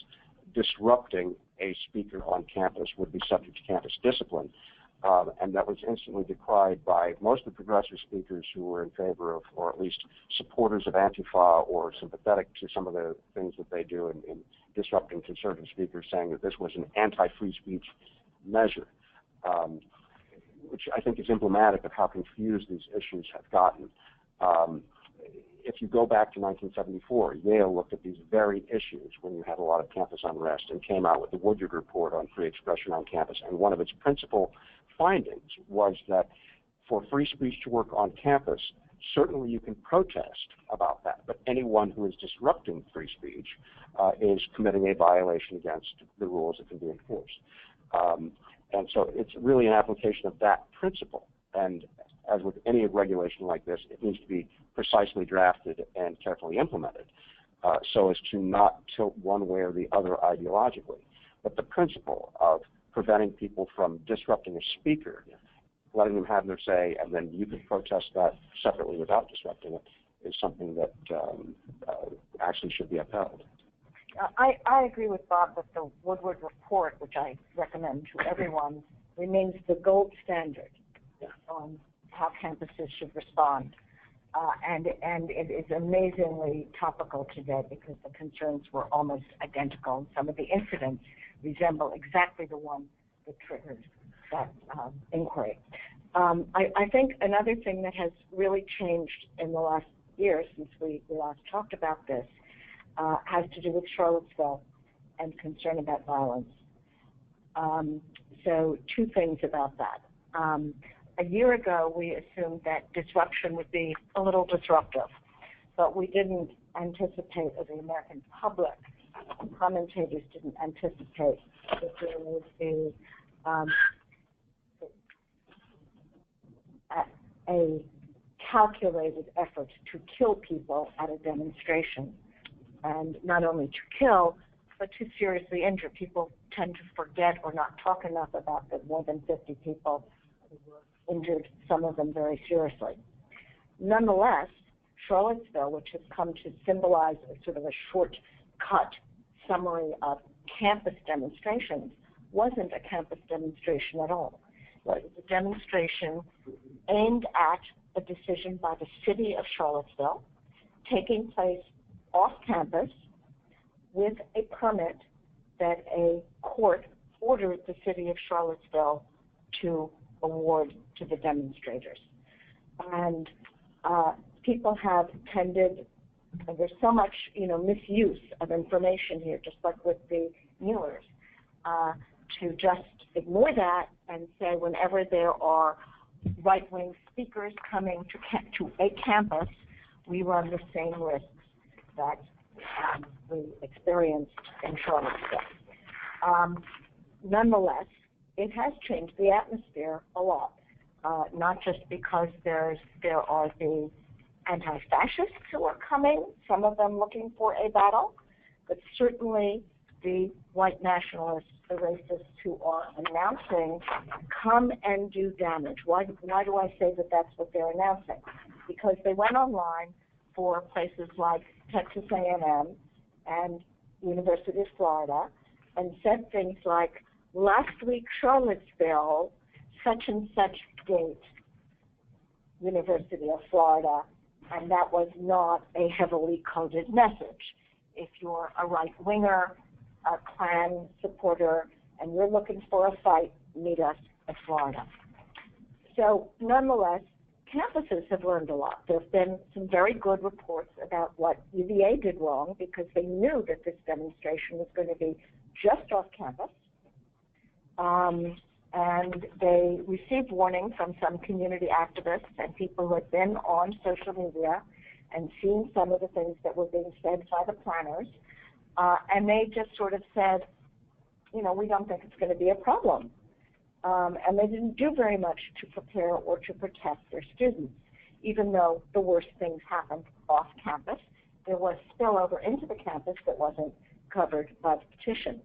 disrupting a speaker on campus would be subject to campus discipline. And that was instantly decried by most of the progressive speakers who were in favor of, or at least supporters of Antifa or sympathetic to some of the things that they do in disrupting conservative speakers, saying that this was an anti-free speech measure, which I think is emblematic of how confused these issues have gotten. If you go back to 1974, Yale looked at these very issues when you had a lot of campus unrest and came out with the Woodyard Report on free expression on campus. And one of its principal findings was that for free speech to work on campus, certainly you can protest about that, but anyone who is disrupting free speech is committing a violation against the rules that can be enforced. And so it's really an application of that principle. And as with any regulation like this, it needs to be precisely drafted and carefully implemented so as to not tilt one way or the other ideologically. But the principle of preventing people from disrupting a speaker, letting them have their say, and then you can protest that separately without disrupting it, is something that actually should be upheld. I agree with Bob that the Woodward Report, which I recommend to everyone, remains the gold standard on how campuses should respond. And it is amazingly topical today because the concerns were almost identical. Some of the incidents resemble exactly the one that triggered that inquiry. I think another thing that has really changed in the last year since we last talked about this has to do with Charlottesville and concern about violence. So two things about that. a year ago, we assumed that disruption would be a little disruptive, but we didn't anticipate, or the American public, commentators didn't anticipate that there would be a calculated effort to kill people at a demonstration, and not only to kill, but to seriously injure. People tend to forget or not talk enough about that more than 50 people were injured, some of them very seriously. Nonetheless, Charlottesville, which has come to symbolize a sort of a shortcut summary of campus demonstrations, wasn't a campus demonstration at all. It was a demonstration aimed at a decision by the city of Charlottesville taking place off campus with a permit that a court ordered the city of Charlottesville to award to the demonstrators. And people have tended, and there's so much, misuse of information here, just like with the Muellers, to just ignore that and say whenever there are right-wing speakers coming to a campus, we run the same risks that we experienced in Charlottesville. Nonetheless, it has changed the atmosphere a lot, not just because there are the anti-fascists who are coming, some of them looking for a battle, but certainly the white nationalists, the racists who are announcing, come and do damage. Why do I say that that's what they're announcing? Because they went online for places like Texas A&M and University of Florida and said things like, last week Charlottesville, such and such date, University of Florida, and that was not a heavily coded message. If you're a right-winger, a Klan supporter, and you're looking for a fight, meet us at Florida. So nonetheless, campuses have learned a lot. There have been some very good reports about what UVA did wrong because they knew that this demonstration was going to be just off campus. And they received warning from some community activists and people who had been on social media and seen some of the things that were being said by the planners. And they just sort of said, we don't think it's going to be a problem. And they didn't do very much to prepare or to protect their students. Even though the worst things happened off campus, there was spillover into the campus that wasn't covered by the petition.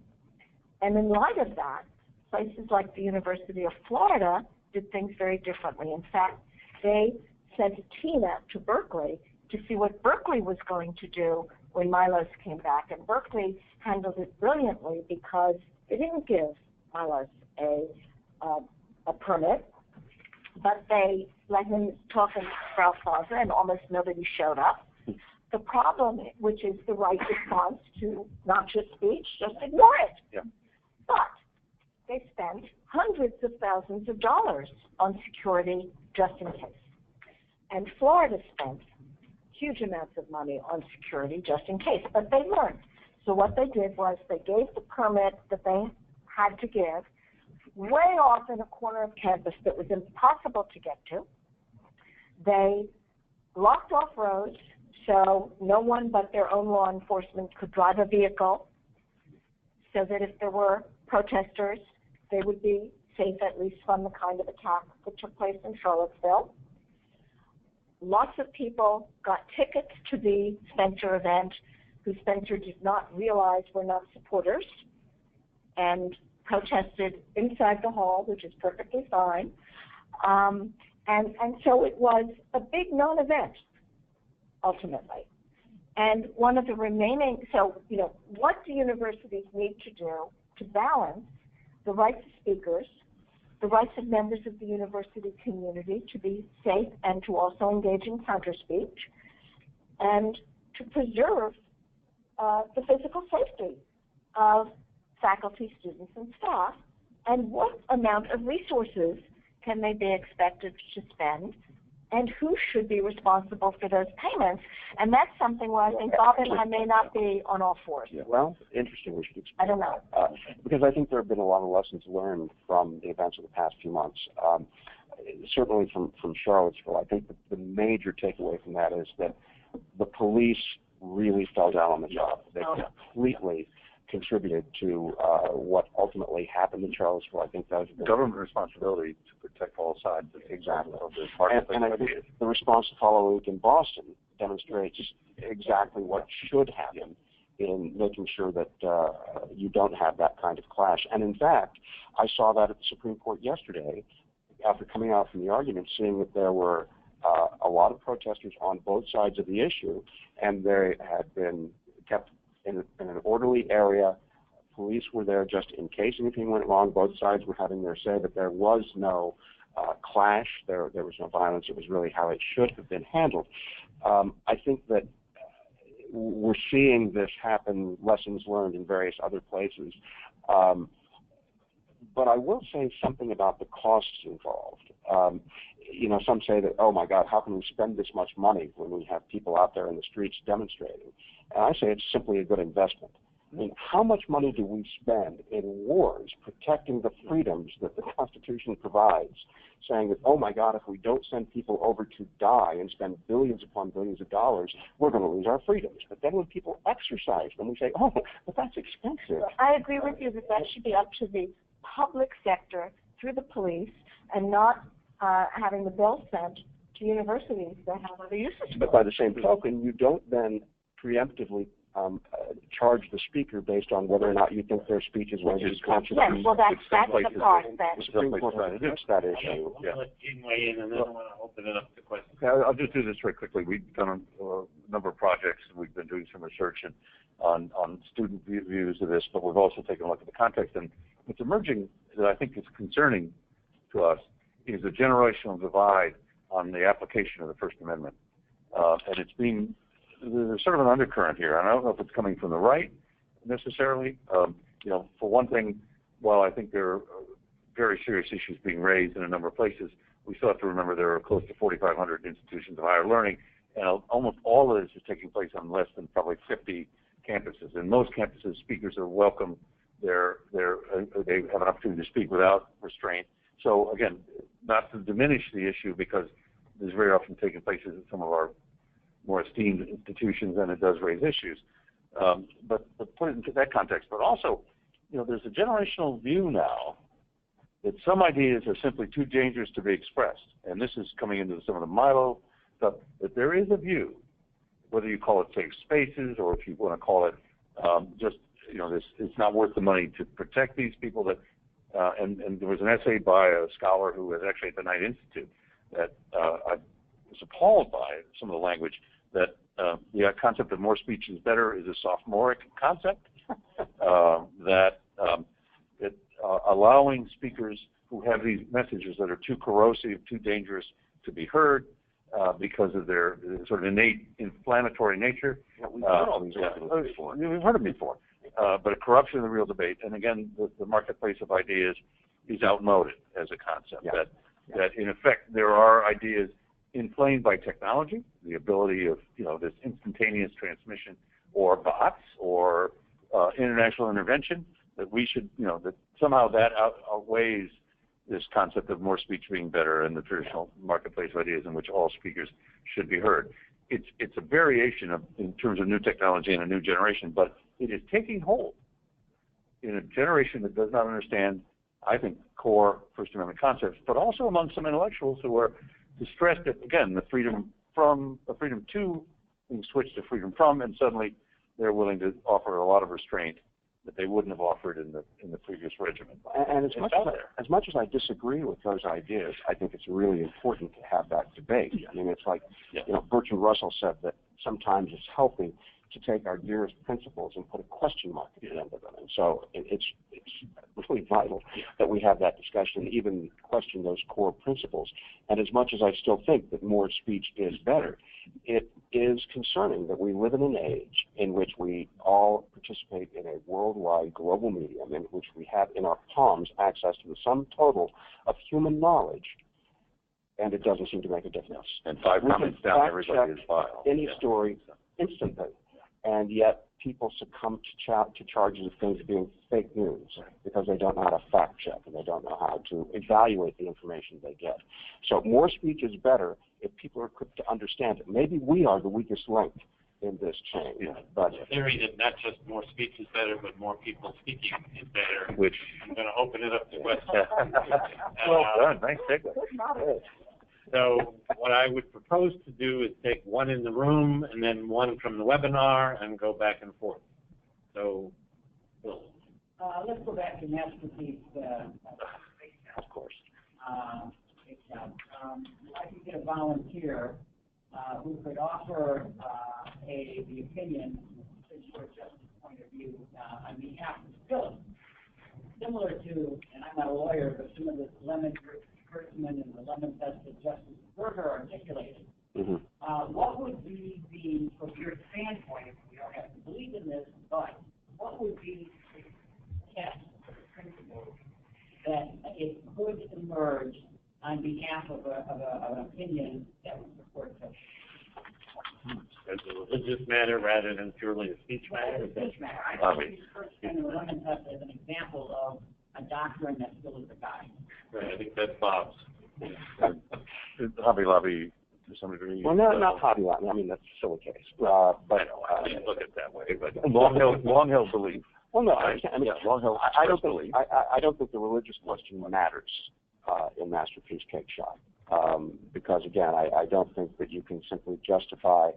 And in light of that, places like the University of Florida did things very differently. In fact, they sent a team out to Berkeley to see what Berkeley was going to do when Milos came back. And Berkeley handled it brilliantly because they didn't give Milos a permit, but they let him talk in Sprout Plaza and almost nobody showed up. The problem, which is the right response to not just speech, just ignore it. Yeah. But they spent hundreds of thousands of dollars on security just in case. And Florida spent huge amounts of money on security just in case, but they learned. So what they did was they gave the permit that they had to give way off in a corner of campus that was impossible to get to. They blocked off roads so no one but their own law enforcement could drive a vehicle, so that if there were protesters, they would be safe at least from the kind of attack that took place in Charlottesville. Lots of people got tickets to the Spencer event who Spencer did not realize were not supporters and protested inside the hall, which is perfectly fine. And so it was a big non-event, ultimately. And one of the remaining, what do universities need to do to balance the rights of speakers, the rights of members of the university community to be safe and to also engage in counter-speech, and to preserve the physical safety of faculty, students, and staff, and what amount of resources can they be expected to spend, and who should be responsible for those payments? And that's something where I think Bob and I may not be on all fours. Yeah, well, interesting. We should explain. I don't know. Because I think there have been a lot of lessons learned from the events of the past few months. certainly from Charlottesville, I think the major takeaway from that is that the police really fell down on the job. They completely contributed to what ultimately happened in Charlottesville. I think that was government responsibility to protect all sides exactly of this marketplace. And I think the response to Follow Week in Boston demonstrates exactly what should happen in making sure that you don't have that kind of clash. And in fact, I saw that at the Supreme Court yesterday after coming out from the argument, seeing that there were a lot of protesters on both sides of the issue, and they had been kept in an orderly area. Police were there just in case anything went wrong. Both sides were having their say, but there was no clash. There was no violence. It was really how it should have been handled. I think that we're seeing this happen, lessons learned in various other places. But I will say something about the costs involved. Some say that, oh my God, how can we spend this much money when we have people out there in the streets demonstrating? And I say it's simply a good investment. I mean, how much money do we spend in wars protecting the freedoms that the Constitution provides, saying that, oh my God, if we don't send people over to die and spend billions upon billions of dollars, we're going to lose our freedoms. But then when people exercise them, we say, oh, but that's expensive. I agree with you that should be up to the public sector through the police and not having the bill sent to universities that have other uses. But by the same token, you don't then preemptively charge the speaker based on whether or not you think their speech is going to be conscious. Yes, well, that's the part that the Supreme Court has fixed that issue. I'll let Gene weigh in, and then I want to open it up to questions. Okay, I'll just do this very quickly. We've done a number of projects, and we've been doing some research on student views of this, but we've also taken a look at the context. And what's emerging that I think is concerning to us is a generational divide on the application of the First Amendment. And there's sort of an undercurrent here. I don't know if it's coming from the right necessarily. For one thing, while I think there are very serious issues being raised in a number of places, we still have to remember there are close to 4,500 institutions of higher learning, and almost all of this is taking place on less than probably 50 campuses. And most campuses, speakers are welcome. They have an opportunity to speak without restraint. So again, not to diminish the issue, because there's very often taking place at some of our more esteemed institutions, and it does raise issues. But put it into that context. But also, there's a generational view now that some ideas are simply too dangerous to be expressed. And this is coming into some of the Milo stuff, that there is a view, whether you call it safe spaces or if you want to call it it's not worth the money to protect these people. And there was an essay by a scholar who was actually at the Knight Institute that I was appalled by some of the language, that the concept of more speech is better is a sophomoric concept, that allowing speakers who have these messages that are too corrosive, too dangerous to be heard because of their sort of innate inflammatory nature. We've heard all these arguments before. We've heard them before. But a corruption of the real debate. And again, the marketplace of ideas is outmoded as a concept. Yeah. That in effect there are ideas inflamed by technology, the ability of this instantaneous transmission, or bots, or international intervention, that we should that somehow that outweighs this concept of more speech being better and the traditional marketplace of ideas in which all speakers should be heard. It's a variation in terms of new technology and a new generation, but it is taking hold in a generation that does not understand, I think, core First Amendment concepts, but also among some intellectuals who are distressed at, again, the freedom to being switched to freedom from, and suddenly they're willing to offer a lot of restraint that they wouldn't have offered in the previous regimen. And as much as I disagree with those ideas, I think it's really important to have that debate. I mean, it's like, Bertrand Russell said that sometimes it's healthy to take our dearest principles and put a question mark at the end of them. And so it's really vital that we have that discussion, even question those core principles. And as much as I still think that more speech is better, it is concerning that we live in an age in which we all participate in a worldwide global medium in which we have in our palms access to the sum total of human knowledge, and it doesn't seem to make a difference. And 5 comments down, everybody is filed. Any story instantly. and yet people succumb to charges of things being fake news because they don't know how to fact check and they don't know how to evaluate the information they get. So more speech is better if people are quick to understand it. Maybe we are the weakest link in this chain. Yeah. But the theory that not just more speech is better, but more people speaking is better. Which, I'm going to open it up to questions. well done, nice segue. So what I would propose to do is take one in the room and then one from the webinar and go back and forth. So, Bill. Let's go back to masterpiece. of course. I could get a volunteer who could offer the opinion, from a short justice point of view, on behalf of Philip. Similar to, and I'm not a lawyer, but some of the lemon Kurtzman and the lemon test that Justice Berger articulated. Mm-hmm. What would be the, from your standpoint, we don't have to believe in this, but what would be the test, the principle, that it could emerge on behalf of an opinion that would support such? As a religious matter rather than purely a speech matter? Speech matter. I think Kurtzman and the lemon test as an example of a doctrine that still is a guide. Right, I think that's Bob's. Hobby Lobby, to some degree. Well, no, not Hobby Lobby. I mean, that's a silly case. But I know, I didn't look at it that way, but long-held belief. well, no, I mean, Yeah, long-held I don't think belief. I don't think the religious question matters in Masterpiece Cake Shop because again, I don't think that you can simply justify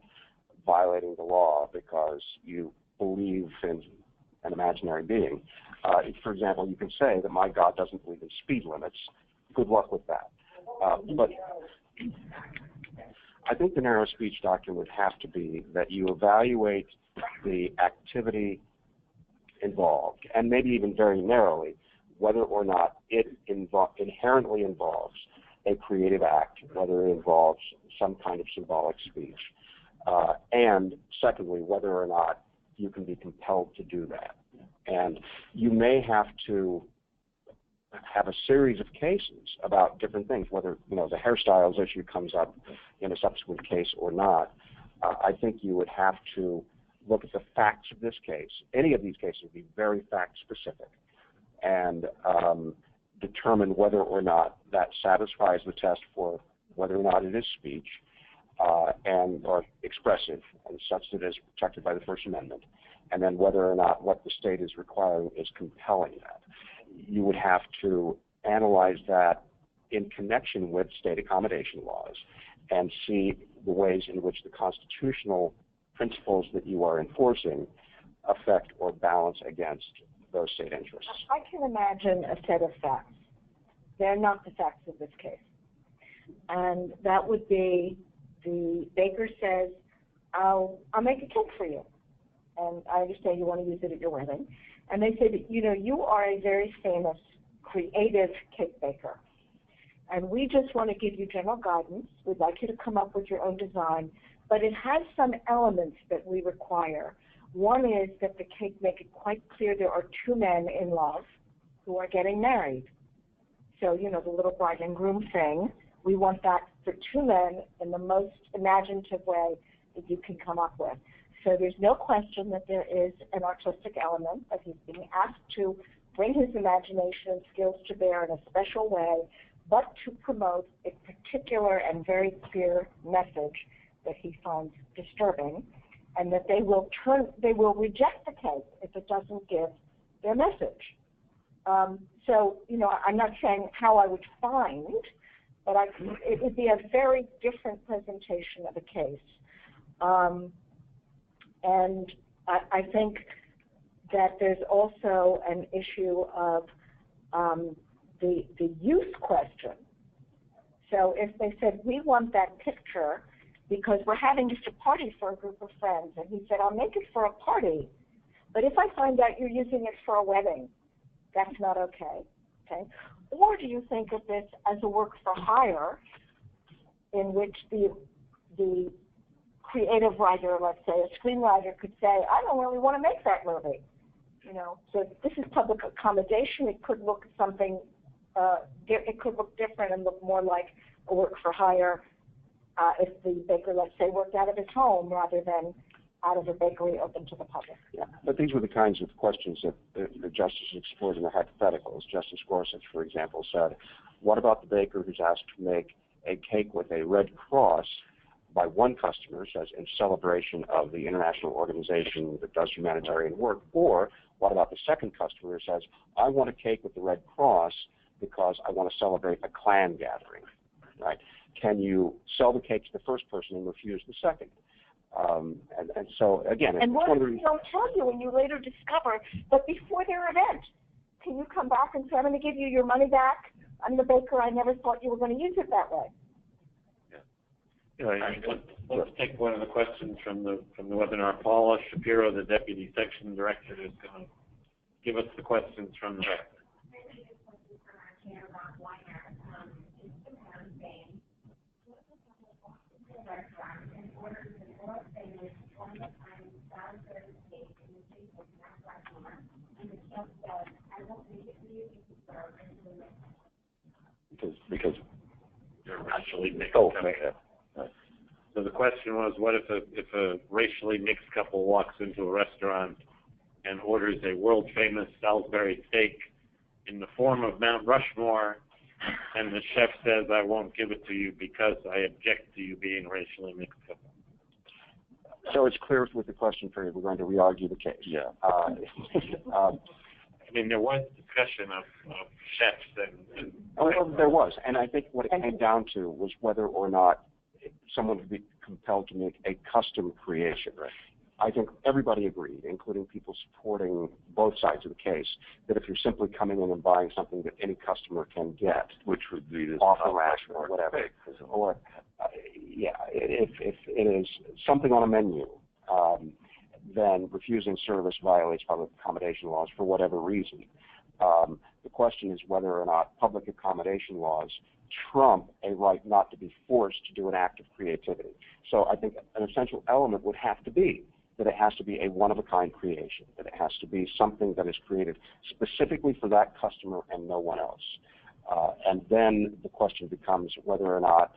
violating the law because you believe in an imaginary being. For example, you can say that my God doesn't believe in speed limits. Good luck with that. But I think the narrow speech doctrine would have to be that you evaluate the activity involved, and maybe even very narrowly, whether or not it inherently involves a creative act, whether it involves some kind of symbolic speech, and secondly, whether or not you can be compelled to do that. And you may have to have a series of cases about different things, whether the hairstyles issue comes up in a subsequent case or not. I think you would have to look at the facts of this case. Any of these cases would be very fact specific, and determine whether or not that satisfies the test for whether or not it is speech and or expressive and such that it is protected by the First Amendment, and then whether or not what the state is requiring is compelling that. You would have to analyze that in connection with state accommodation laws and see the ways in which the constitutional principles that you are enforcing affect or balance against those state interests. I can imagine a set of facts. They're not the facts of this case. And that would be the baker says, I'll make a cake for you. And I understand you want to use it at your wedding. And they say that, you are a very famous, creative cake baker. And we just want to give you general guidance. We'd like you to come up with your own design. But it has some elements that we require. One is that the cake make it quite clear there are two men in love who are getting married. So, the little bride and groom thing, we want that for two men in the most imaginative way that you can come up with. So there's no question that there is an artistic element, that he's being asked to bring his imagination and skills to bear in a special way, but to promote a particular and very clear message that he finds disturbing, and that they will reject the cake if it doesn't give their message. So, I'm not saying how I would find, but it would be a very different presentation of a case. And I think that there's also an issue of the use question. So if they said, we want that picture because we're having just a party for a group of friends, and he said, I'll make it for a party, but if I find out you're using it for a wedding, that's not okay. Or do you think of this as a work for hire in which the creative writer, let's say a screenwriter, could say, I don't really want to make that movie. So this is public accommodation. It could look something, it could look different and look more like a work for hire if the baker, let's say, worked out of his home rather than out of a bakery open to the public. Yeah, but these were the kinds of questions that the justice explored in the hypotheticals. Justice Coercive, for example, said, what about the baker who's asked to make a cake with a red cross by one customer, says in celebration of the international organization that does humanitarian work, or what about the second customer who says, I want a cake with the red cross because I want to celebrate a clan gathering, right? Can you sell the cake to the first person and refuse the second? And so, again, and what if they don't tell you when you later discover that before their event, can you come back and say, I'm going to give you your money back? I'm the baker. I never thought you were going to use it that way. Let's take one of the questions from the webinar. Paula Shapiro, the Deputy Section Director, is going to give us the questions from the record. Because you're racially mixed. Oh, so the question was, what if a racially mixed couple walks into a restaurant and orders a world-famous Salisbury steak in the form of Mount Rushmore, and the chef says, I won't give it to you because I object to you being racially mixed couple? So it's clear with the question period, we're going to re-argue the case. Yeah. I mean, there was discussion of chefs and well, there was, and I think what it came down to was whether or not someone would be compelled to make a custom creation. Right. I think everybody agreed, including people supporting both sides of the case, that if you're simply coming in and buying something that any customer can get, which would be this off the rack or whatever, or if it is something on a menu, then refusing service violates public accommodation laws for whatever reason. The question is whether or not public accommodation laws trump a right not to be forced to do an act of creativity. So I think an essential element would have to be that it has to be a one-of-a-kind creation, that it has to be something that is created specifically for that customer and no one else. And then the question becomes whether or not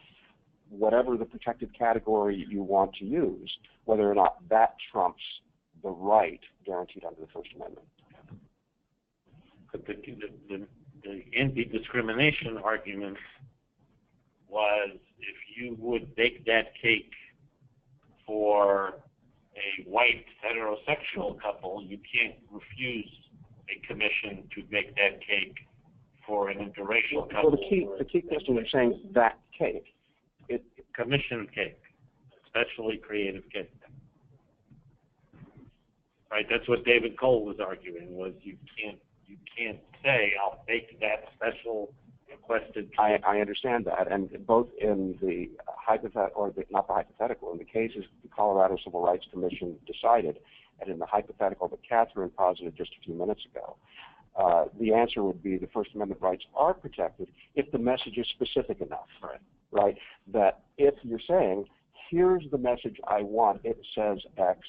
whatever the protected category you want to use, whether or not that trumps the right guaranteed under the First Amendment. But the anti-discrimination argument was if you would bake that cake for a white heterosexual couple, you can't refuse a commission to make that cake for an interracial couple. Well, the key question is saying that cake. Commission cake, specially creative cake. Right, that's what David Cole was arguing, was you can't say, I'll bake that special requested cake. I understand that, and both in the not the hypothetical, in the cases the Colorado Civil Rights Commission decided, and in the hypothetical that Catherine posited just a few minutes ago, the answer would be the First Amendment rights are protected if the message is specific enough. Right? That if you're saying, here's the message I want, it says X,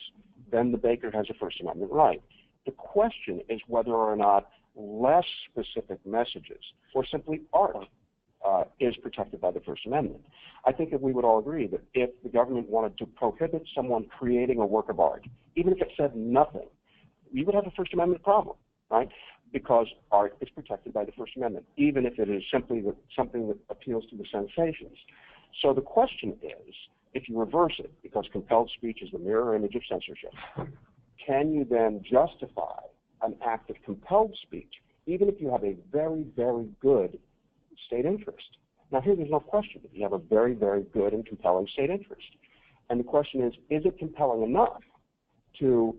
then the baker has a First Amendment right. The question is whether or not less specific messages, or simply art, is protected by the First Amendment. I think that we would all agree that if the government wanted to prohibit someone creating a work of art, even if it said nothing, we would have a First Amendment problem, right? Because art is protected by the First Amendment, even if it is simply something that appeals to the sensations. So the question is, if you reverse it, because compelled speech is the mirror image of censorship, can you then justify an act of compelled speech, even if you have a very, very good state interest? Now here there's no question that you have a very, very good and compelling state interest. And the question is it compelling enough to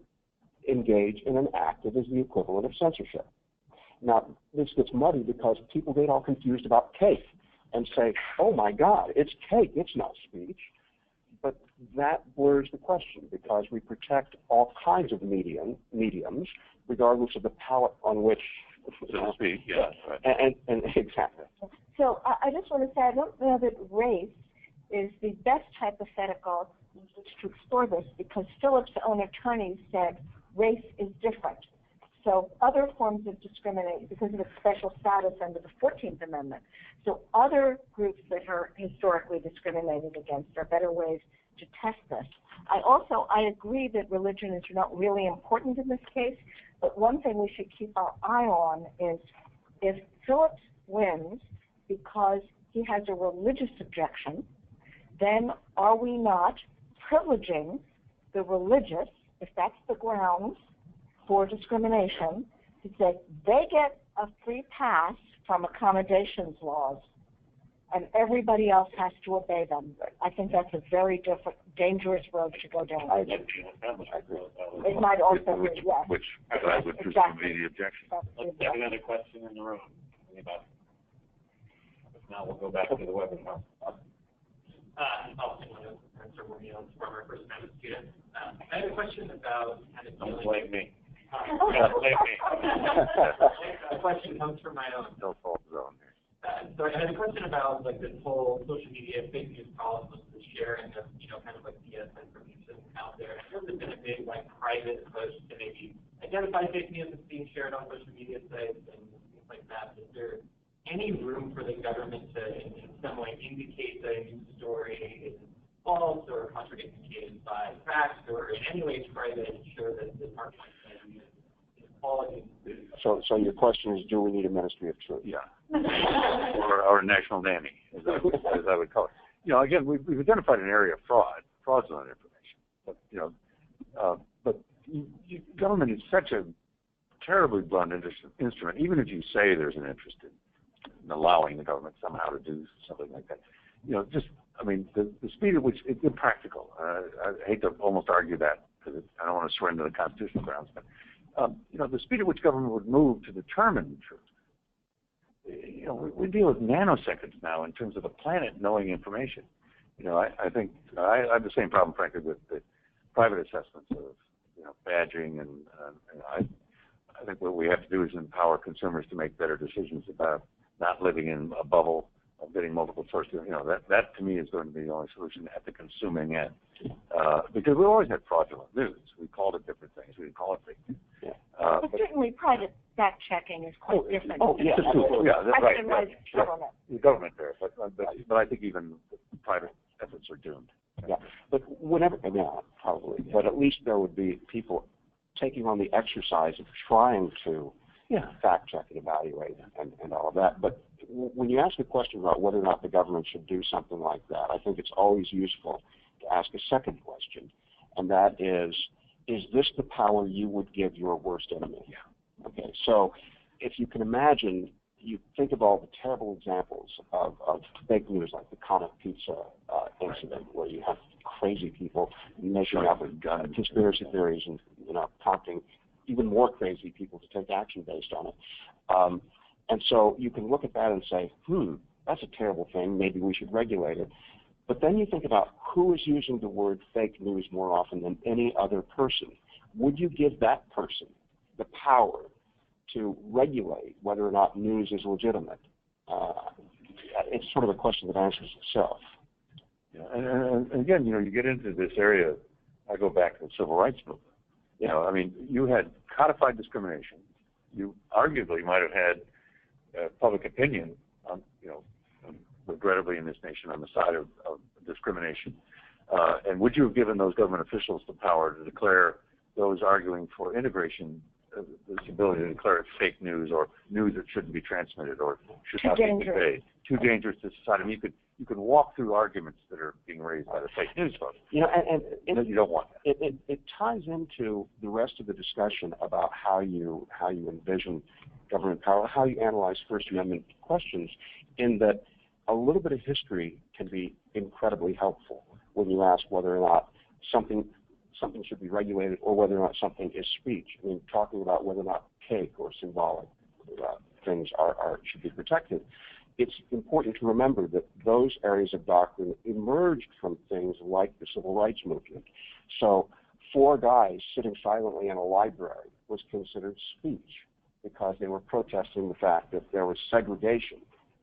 engage in an act that is the equivalent of censorship? Now, this gets muddy because people get all confused about cake and say, oh my God, it's cake, it's not speech. But that blurs the question because we protect all kinds of mediums, regardless of the palette on which to speak, yeah. Right. And exactly. So I just want to say, I don't know that race is the best hypothetical in which to explore this, because Philip's own attorney said race is different. So other forms of discrimination, because of its special status under the 14th Amendment, so other groups that are historically discriminated against are better ways to test this. I agree that religion is not really important in this case, but one thing we should keep our eye on is if Phillips wins because he has a religious objection, then are we not privileging the religious, if that's the grounds for discrimination, to say they get a free pass from accommodations laws and everybody else has to obey them? I think that's a very dangerous road to go down. I agree. It might also be, yes. Which I would presume to be the objection. Let's have another question in the room. Anybody? If not, we'll go back to the webinar. Chancellor Minor, former First Amendment student. I had a question about kind of Don't blame me. Don't blame me. The question comes from my own. No fault zone here. So I had a question about like this whole social media fake news column, the sharing of kind of like BS information out there. I know there's been a big like private push to maybe identify fake news that's being shared on social media sites and things like that. Is there any room for the government to in some way indicate that a news story is false or contradicted by facts, or in any way try to ensure that the marketplace is quality? So your question is, do we need a Ministry of Truth? Yeah. or a national nanny, as I would call it. Again, we've identified an area of fraudulent information. But government is such a terribly blunt instrument. Even if you say there's an interest in allowing the government somehow to do something like that, the speed at which it's impractical. I hate to almost argue that because I don't want to swear into the constitutional grounds, but the speed at which government would move to determine the truth. We deal with nanoseconds now in terms of the planet knowing information. I think I have the same problem, frankly, with the private assessments of badging, and I think what we have to do is empower consumers to make better decisions about not living in a bubble of getting multiple sources. That to me is going to be the only solution at the consuming end, because we always had fraudulent news. We called it different things. We didn't call it fake news. But certainly private fact checking is quite different. Oh, yeah, absolutely. Yeah, that's right. Government. The government there, but I think even private efforts are doomed. Yeah, but probably. But at least there would be people taking on the exercise of trying to fact check and evaluate and all of that. But when you ask a question about whether or not the government should do something like that, I think it's always useful to ask a second question, and that is this the power you would give your worst enemy? Yeah. Okay, so if you can imagine, you think of all the terrible examples of fake news, like the Conic Pizza incident, where you have crazy people measuring up with conspiracy theories and prompting even more crazy people to take action based on it. And so you can look at that and say, that's a terrible thing, maybe we should regulate it. But then you think about who is using the word fake news more often than any other person. Would you give that person the power to regulate whether or not news is legitimate? It's sort of a question that answers itself. Yeah, and again, you get into this area. I go back to the civil rights movement. You had codified discrimination. You arguably might have had public opinion, regrettably in this nation, on the side of discrimination. And would you have given those government officials the power to declare those arguing for integration, this ability to declare it fake news or news that shouldn't be transmitted or should not be conveyed? Too dangerous to society. You could walk through arguments that are being raised by the fake news folks. And you don't want that. It ties into the rest of the discussion about how you envision government power, how you analyze First Amendment questions, in that a little bit of history can be incredibly helpful when you ask whether or not something should be regulated or whether or not something is speech. Talking about whether or not cake or symbolic things should be protected. It's important to remember that those areas of doctrine emerged from things like the civil rights movement. So 4 guys sitting silently in a library was considered speech because they were protesting the fact that there was segregation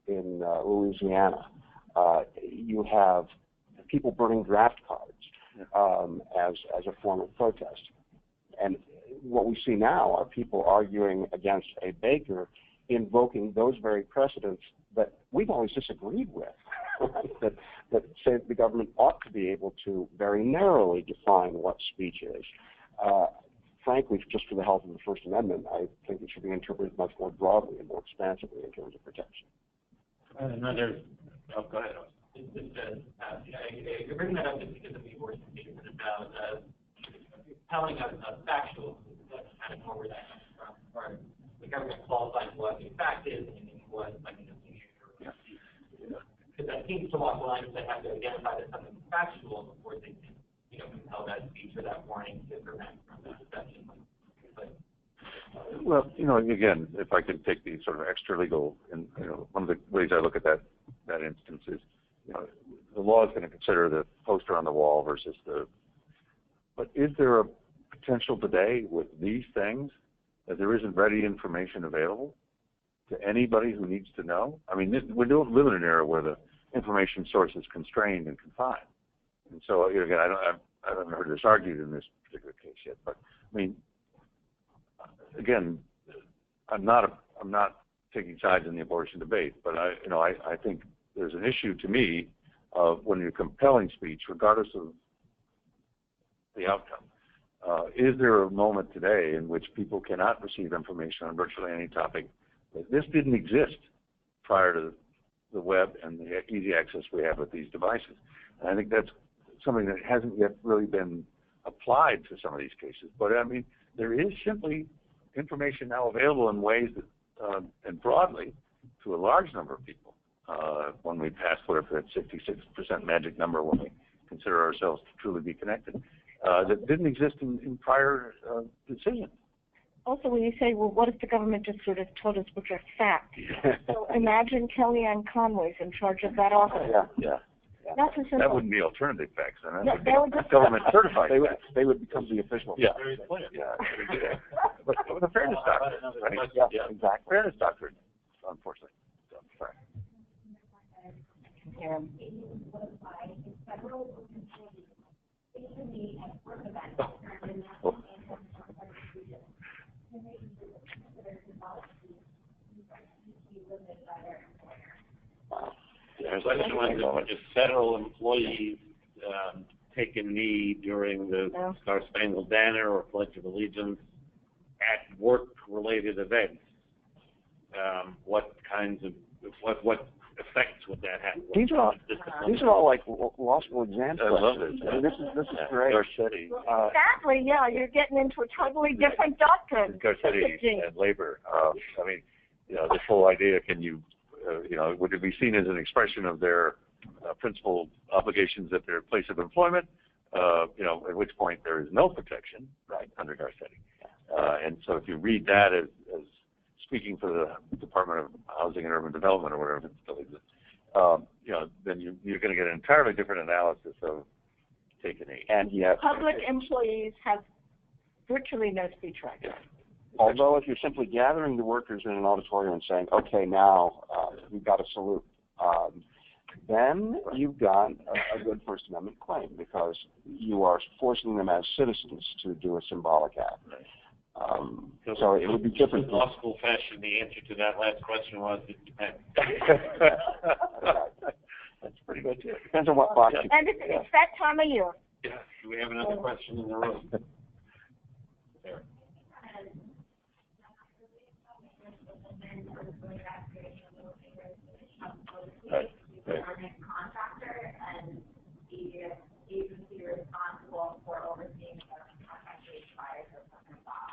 in Louisiana. You have people burning draft cards as a form of protest. And what we see now are people arguing against a baker, invoking those very precedents that we've always disagreed with. that say the government ought to be able to very narrowly define what speech is. Frankly, just for the health of the First Amendment, I think it should be interpreted much more broadly and more expansively in terms of protection. Go ahead. It's just you're bringing that up just because of the abortion case and about telling us factual. That's kind of more where that comes from. Or the government qualifies what the fact is and what because that seems to walk the line that they have to identify that something's factual before they can, compel that speech or that warning to prevent from the deception. Well, again, if I could take the sort of extra legal, and one of the ways I look at that instance is, the law is going to consider the poster on the wall versus but is there a potential today with these things that there isn't ready information available to anybody who needs to know? I mean, we don't live in an era where the information source is constrained and confined. And so, again, I haven't heard this argued in this particular case yet, but I mean, again, I'm not taking sides in the abortion debate, but I think there's an issue to me of when you're compelling speech, regardless of the outcome. Is there a moment today in which people cannot receive information on virtually any topic? This didn't exist prior to the web and the easy access we have with these devices. And I think that's something that hasn't yet really been applied to some of these cases. But I mean, there is simply information now available in ways that, and broadly, to a large number of people. When we pass whatever that 66% magic number, when we consider ourselves to truly be connected, that didn't exist in prior decisions. Also, when you say, well, what if the government just sort of told us which are facts? So imagine Kellyanne Conway's in charge of that office. Yeah. That's a simple. That wouldn't be alternative facts, then. No, That would be government certified. They would become the official. Yeah. Very clear. Yeah. But the fairness doctrine, right? Yeah, exactly. Fairness doctrine, unfortunately. So, sorry. The question was if federal employees take a knee during the Star Spangled Banner or Pledge of Allegiance at work-related events, what kinds of what effects would that have? These are all like law school exams. I love this. I mean, this is great. Garcetti. Exactly, yeah, you're getting into a totally different doctrine. Garcetti and labor. I mean, this whole idea, can you, would it be seen as an expression of their principal obligations at their place of employment? At which point there is no protection, right, under Garcetti. And so if you read that as speaking for the Department of Housing and Urban Development or whatever it still exists, then you're going to get an entirely different analysis of take a knee. And yet, public employees have virtually no speech rights. Yeah. Although if you're simply gathering the workers in an auditorium and saying, okay, now we've got to salute, then you've got a good First Amendment claim because you are forcing them as citizens to do a symbolic act. So it would be different. In law school fashion, the answer to that last question was it depends. That's pretty much it. Depends on what box you And it's that time of year. Yeah. Do we have another question in the room? There. Right. Contractor and the agency responsible for overseeing the contractor expires or something like that.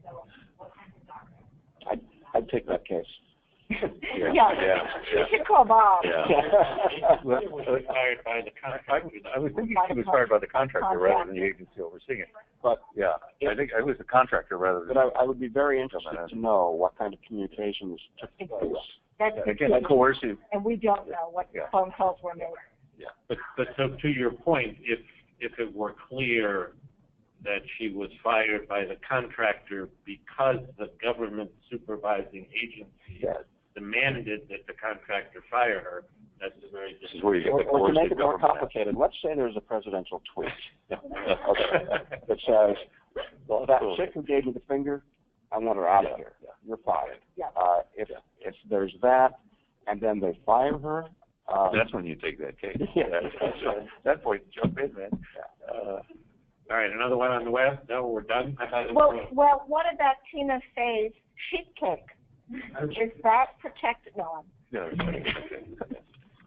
So what kind of doctrine? I'd take that case. Yeah. You should call Bob. Yeah. Was fired by the contractor. I was thinking he was fired by the contractor rather than the agency overseeing it. But yeah, I think I was the contractor rather than. But I would be very interested to know what kind of communications took place. That's Again, coercive. and we don't know what phone calls were made. Yeah. But so to your point, if it were clear that she was fired by the contractor because the government supervising agency demanded that the contractor fire her, that's a very different. This is where you get the Or to make coercive it more government. complicated, let's say there's a presidential tweet that says, well, that chick who gave me the finger, I want her out of here. You're fired. Yeah. If there's that, and then they fire her, That's when you take that case. Yeah. At that point, jump in, man. All right, another one on the web? No, we're done? Well, what about Tina Fey's sheet cake? Is that protected? No. No, okay.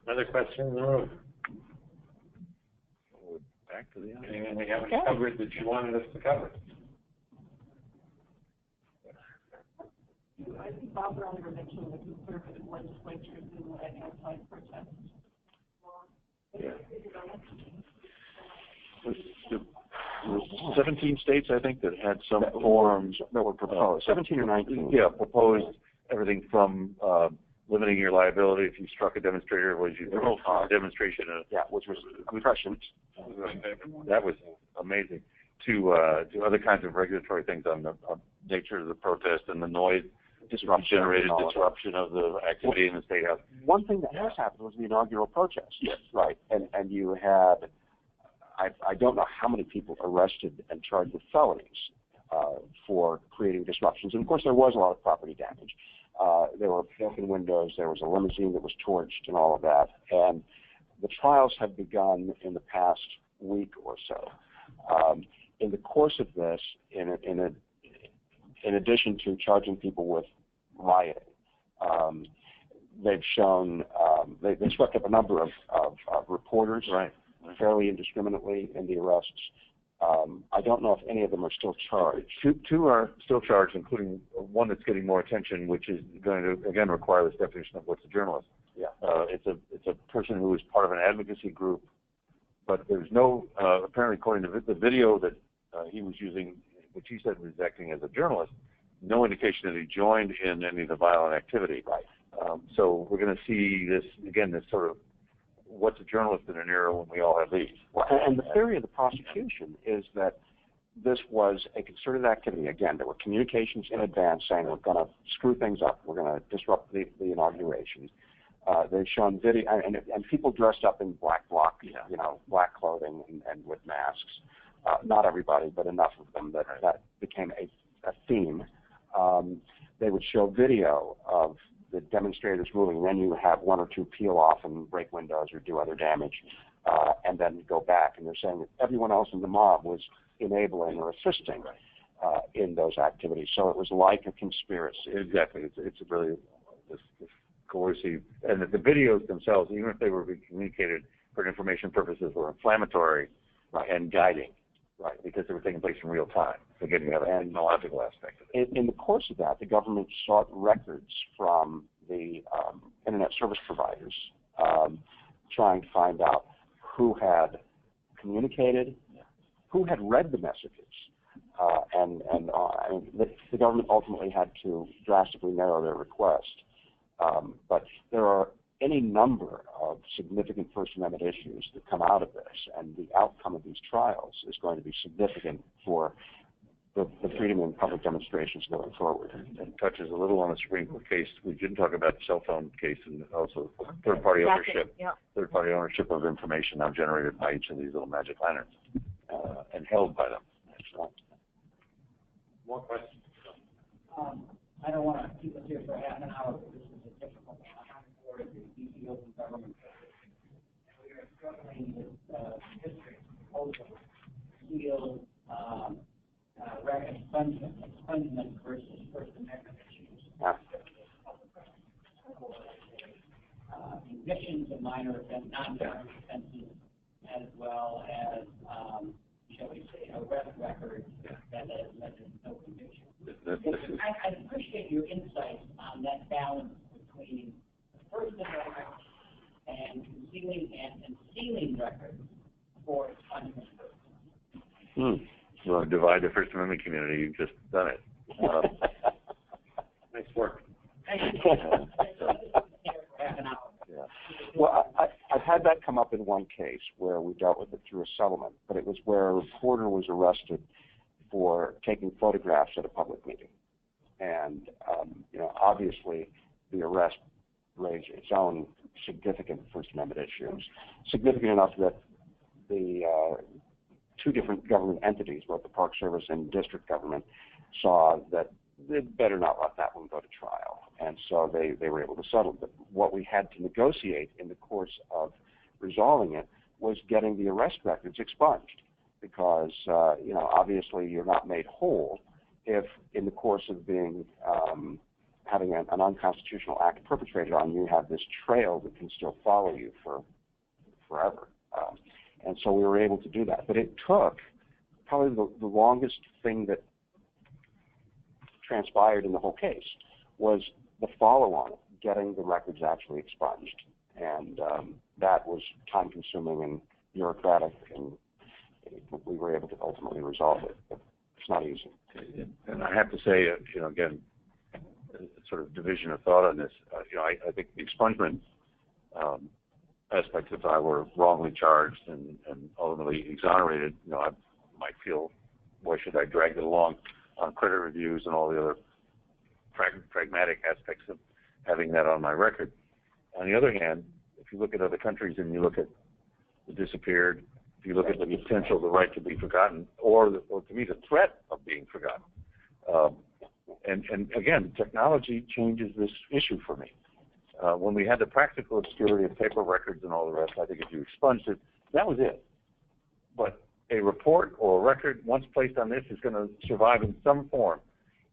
Another question in the room? Back to the audience. Anything we haven't covered that you wanted us to cover? I think Bob earlier mentioned the conservative legislature do outside protests. There's 17 states, I think, that had some forms that were proposed. 17 or 19. Yeah, proposed everything from limiting your liability if you struck a demonstrator, was you drove a demonstration. Which was oppression. That was amazing. To other kinds of regulatory things on the nature of the protest and the noise generated disruption of the activity in the State House. One thing that has happened was the inaugural protest. Yes. Right. And you had, I don't know how many people arrested and charged with felonies for creating disruptions. And of course, there was a lot of property damage. There were broken windows. There was a limousine that was torched and all of that. And the trials have begun in the past week or so. In the course of this, in addition to charging people with rioting, they've shown they swept up a number of reporters, fairly indiscriminately in the arrests. I don't know if any of them are still charged. Two are still charged, including one that's getting more attention, which is going to again require this definition of what's a journalist. Yeah, it's a person who is part of an advocacy group, but there's no apparently, according to the video that he was using, which he said was acting as a journalist, no indication that he joined in any of the violent activity. Right. So we're going to see this again, this sort of what's a journalist in an era when we all have these. Well, and the theory of the prosecution is that this was a concerted activity. Again, there were communications in advance saying we're going to screw things up, we're going to disrupt the inauguration. They've shown video, and people dressed up in black clothing and with masks. Not everybody, but enough of them that became a theme. They would show video of the demonstrators moving, and then you have one or two peel off and break windows or do other damage, and then go back. And they're saying that everyone else in the mob was enabling or assisting in those activities. So it was like a conspiracy. Exactly. It's really this coercive, and the videos themselves, even if they were being communicated for information purposes, were inflammatory and guiding. Right, because they were taking place in real time. So again, you have a technological aspect of it. In the course of that, the government sought records from the internet service providers, trying to find out who had communicated, who had read the messages, and the government ultimately had to drastically narrow their request. But there are any number of significant First Amendment issues that come out of this, and the outcome of these trials is going to be significant for the freedom and public demonstrations going forward. And touches a little on the Supreme Court case. We didn't talk about the cell phone case and also third-party ownership. Yeah. Third-party ownership of information now generated by each of these little magic lanterns and held by them. More questions? I don't want to keep us here for half an hour, but this is a difficult one. The DC Open Government and we are struggling with district proposal seal expungement versus First Amendment issues. Convictions of minor offense, non-minor offenses, as well as shall we say arrest records that has led to no conviction. I appreciate your insights on that balance between First Amendment and sealing records for expungement purposes. You want to divide the First Amendment community, you've just done it. Nice work. Well, I've had that come up in one case where we dealt with it through a settlement, but it was where a reporter was arrested for taking photographs at a public meeting. And, obviously the arrest raised its own significant First Amendment issues, significant enough that the two different government entities, both the Park Service and district government, saw that they'd better not let that one go to trial. and so they were able to settle. But what we had to negotiate in the course of resolving it was getting the arrest records expunged, because obviously you're not made whole if in the course of being having an unconstitutional act perpetrated on you, have this trail that can still follow you for forever. And so we were able to do that. But it took probably the longest thing that transpired in the whole case was the follow-on, getting the records actually expunged. And that was time-consuming and bureaucratic, and we were able to ultimately resolve it. But it's not easy. And I have to say, again, sort of division of thought on this. I think the expungement aspect, if I were wrongly charged and ultimately exonerated, I might feel, why should I drag it along on credit reviews and all the other pragmatic aspects of having that on my record. On the other hand, if you look at other countries and you look at the disappeared, if you look at the potential, the right to be forgotten, or to me, the threat of being forgotten. And again, technology changes this issue for me. When we had the practical obscurity of paper records and all the rest, I think if you expunged it, that was it. But a report or a record, once placed on this, is going to survive in some form.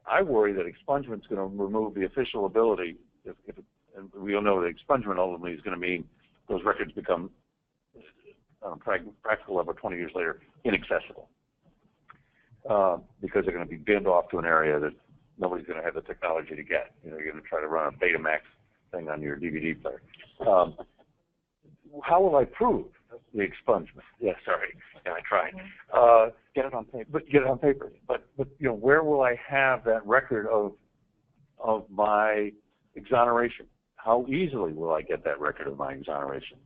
I worry that expungement is going to remove the official ability, and we all know that expungement ultimately is going to mean those records become, on a practical level, 20 years later, inaccessible. Because they're going to be binned off to an area that nobody's going to have the technology to get. You're going to try to run a Betamax thing on your DVD player. How will I prove the expungement? Yeah, sorry. Yeah, I tried. Get it on paper. Get it on paper. But where will I have that record of my exoneration? How easily will I get that record of my exoneration?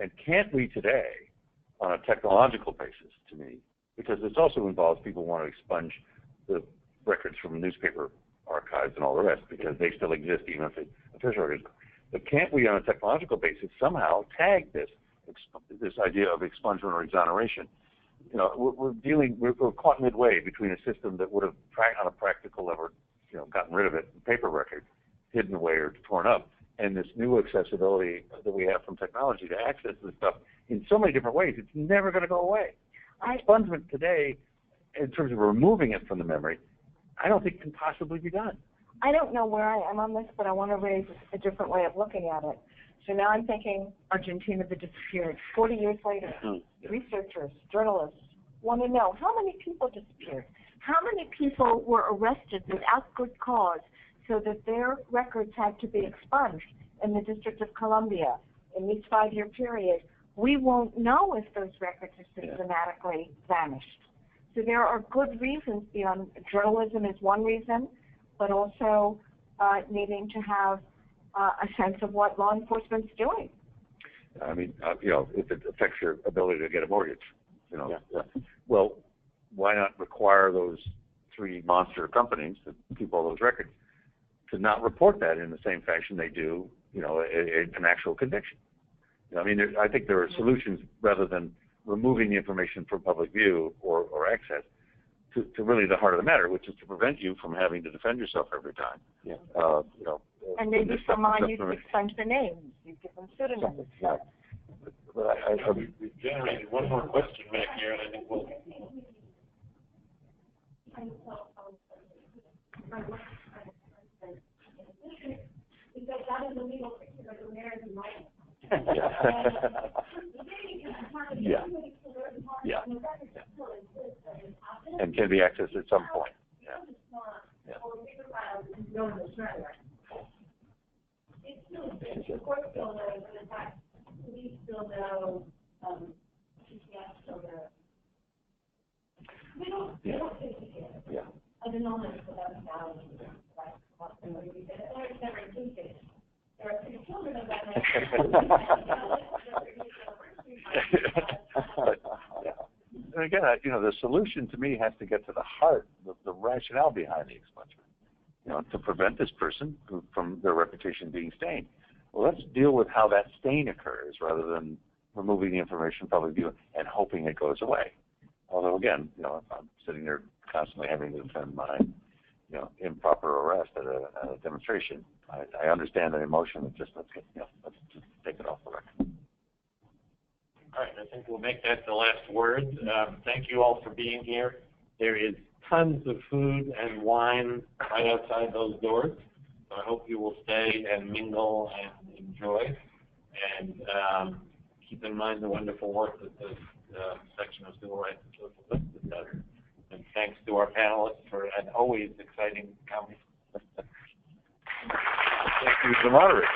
And can't we today, on a technological basis, to me, because this also involves people want to expunge the records from newspaper archives and all the rest, because they still exist even if it's official records. But can't we, on a technological basis, somehow tag this idea of expungement or exoneration? We're caught midway between a system that would have, on a practical level, gotten rid of it, paper record, hidden away or torn up, and this new accessibility that we have from technology to access this stuff in so many different ways. It's never going to go away. Expungement today, in terms of removing it from the memory, I don't think can possibly be done. I don't know where I am on this, but I want to raise a different way of looking at it. So now I'm thinking Argentina, the disappeared. 40 years later, researchers, journalists want to know how many people disappeared, how many people were arrested without good cause so that their records had to be expunged in the District of Columbia in this 5-year period. We won't know if those records are systematically vanished. So there are good reasons beyond journalism is one reason, but also needing to have a sense of what law enforcement's doing. I mean, if it affects your ability to get a mortgage, well, why not require those 3 monster companies that keep all those records to not report that in the same fashion they do, an actual conviction? I mean, I think there are solutions rather than removing the information from public view or access to really the heart of the matter, which is to prevent you from having to defend yourself every time. Yeah. And maybe someone you expunge the names, you give them pseudonyms. Yeah. But We've generated one more question back here, and I think we'll. Because that is a legal picture of the marriage and life. Yeah. And can be accessed at some point. It's still the court still knows, and in fact, police still know, GPS still knows. They don't think it. Yeah. I don't know much about technology, right? There's never included. There are 3 children of that And again, the solution to me has to get to the heart, the rationale behind the expungement, to prevent this person from their reputation being stained. Well, let's deal with how that stain occurs rather than removing the information from public view and hoping it goes away. Although, again, if I'm sitting there constantly having to defend my, improper arrest at a demonstration. I understand the emotion, but let's just take it off the record. All right, I think we'll make that the last word. Thank you all for being here. There is tons of food and wine right outside those doors, so I hope you will stay and mingle and enjoy. And keep in mind the wonderful work that the section of Civil Rights and Social Justice does. And thanks to our panelists for an always exciting conversation. Thank you to the moderator.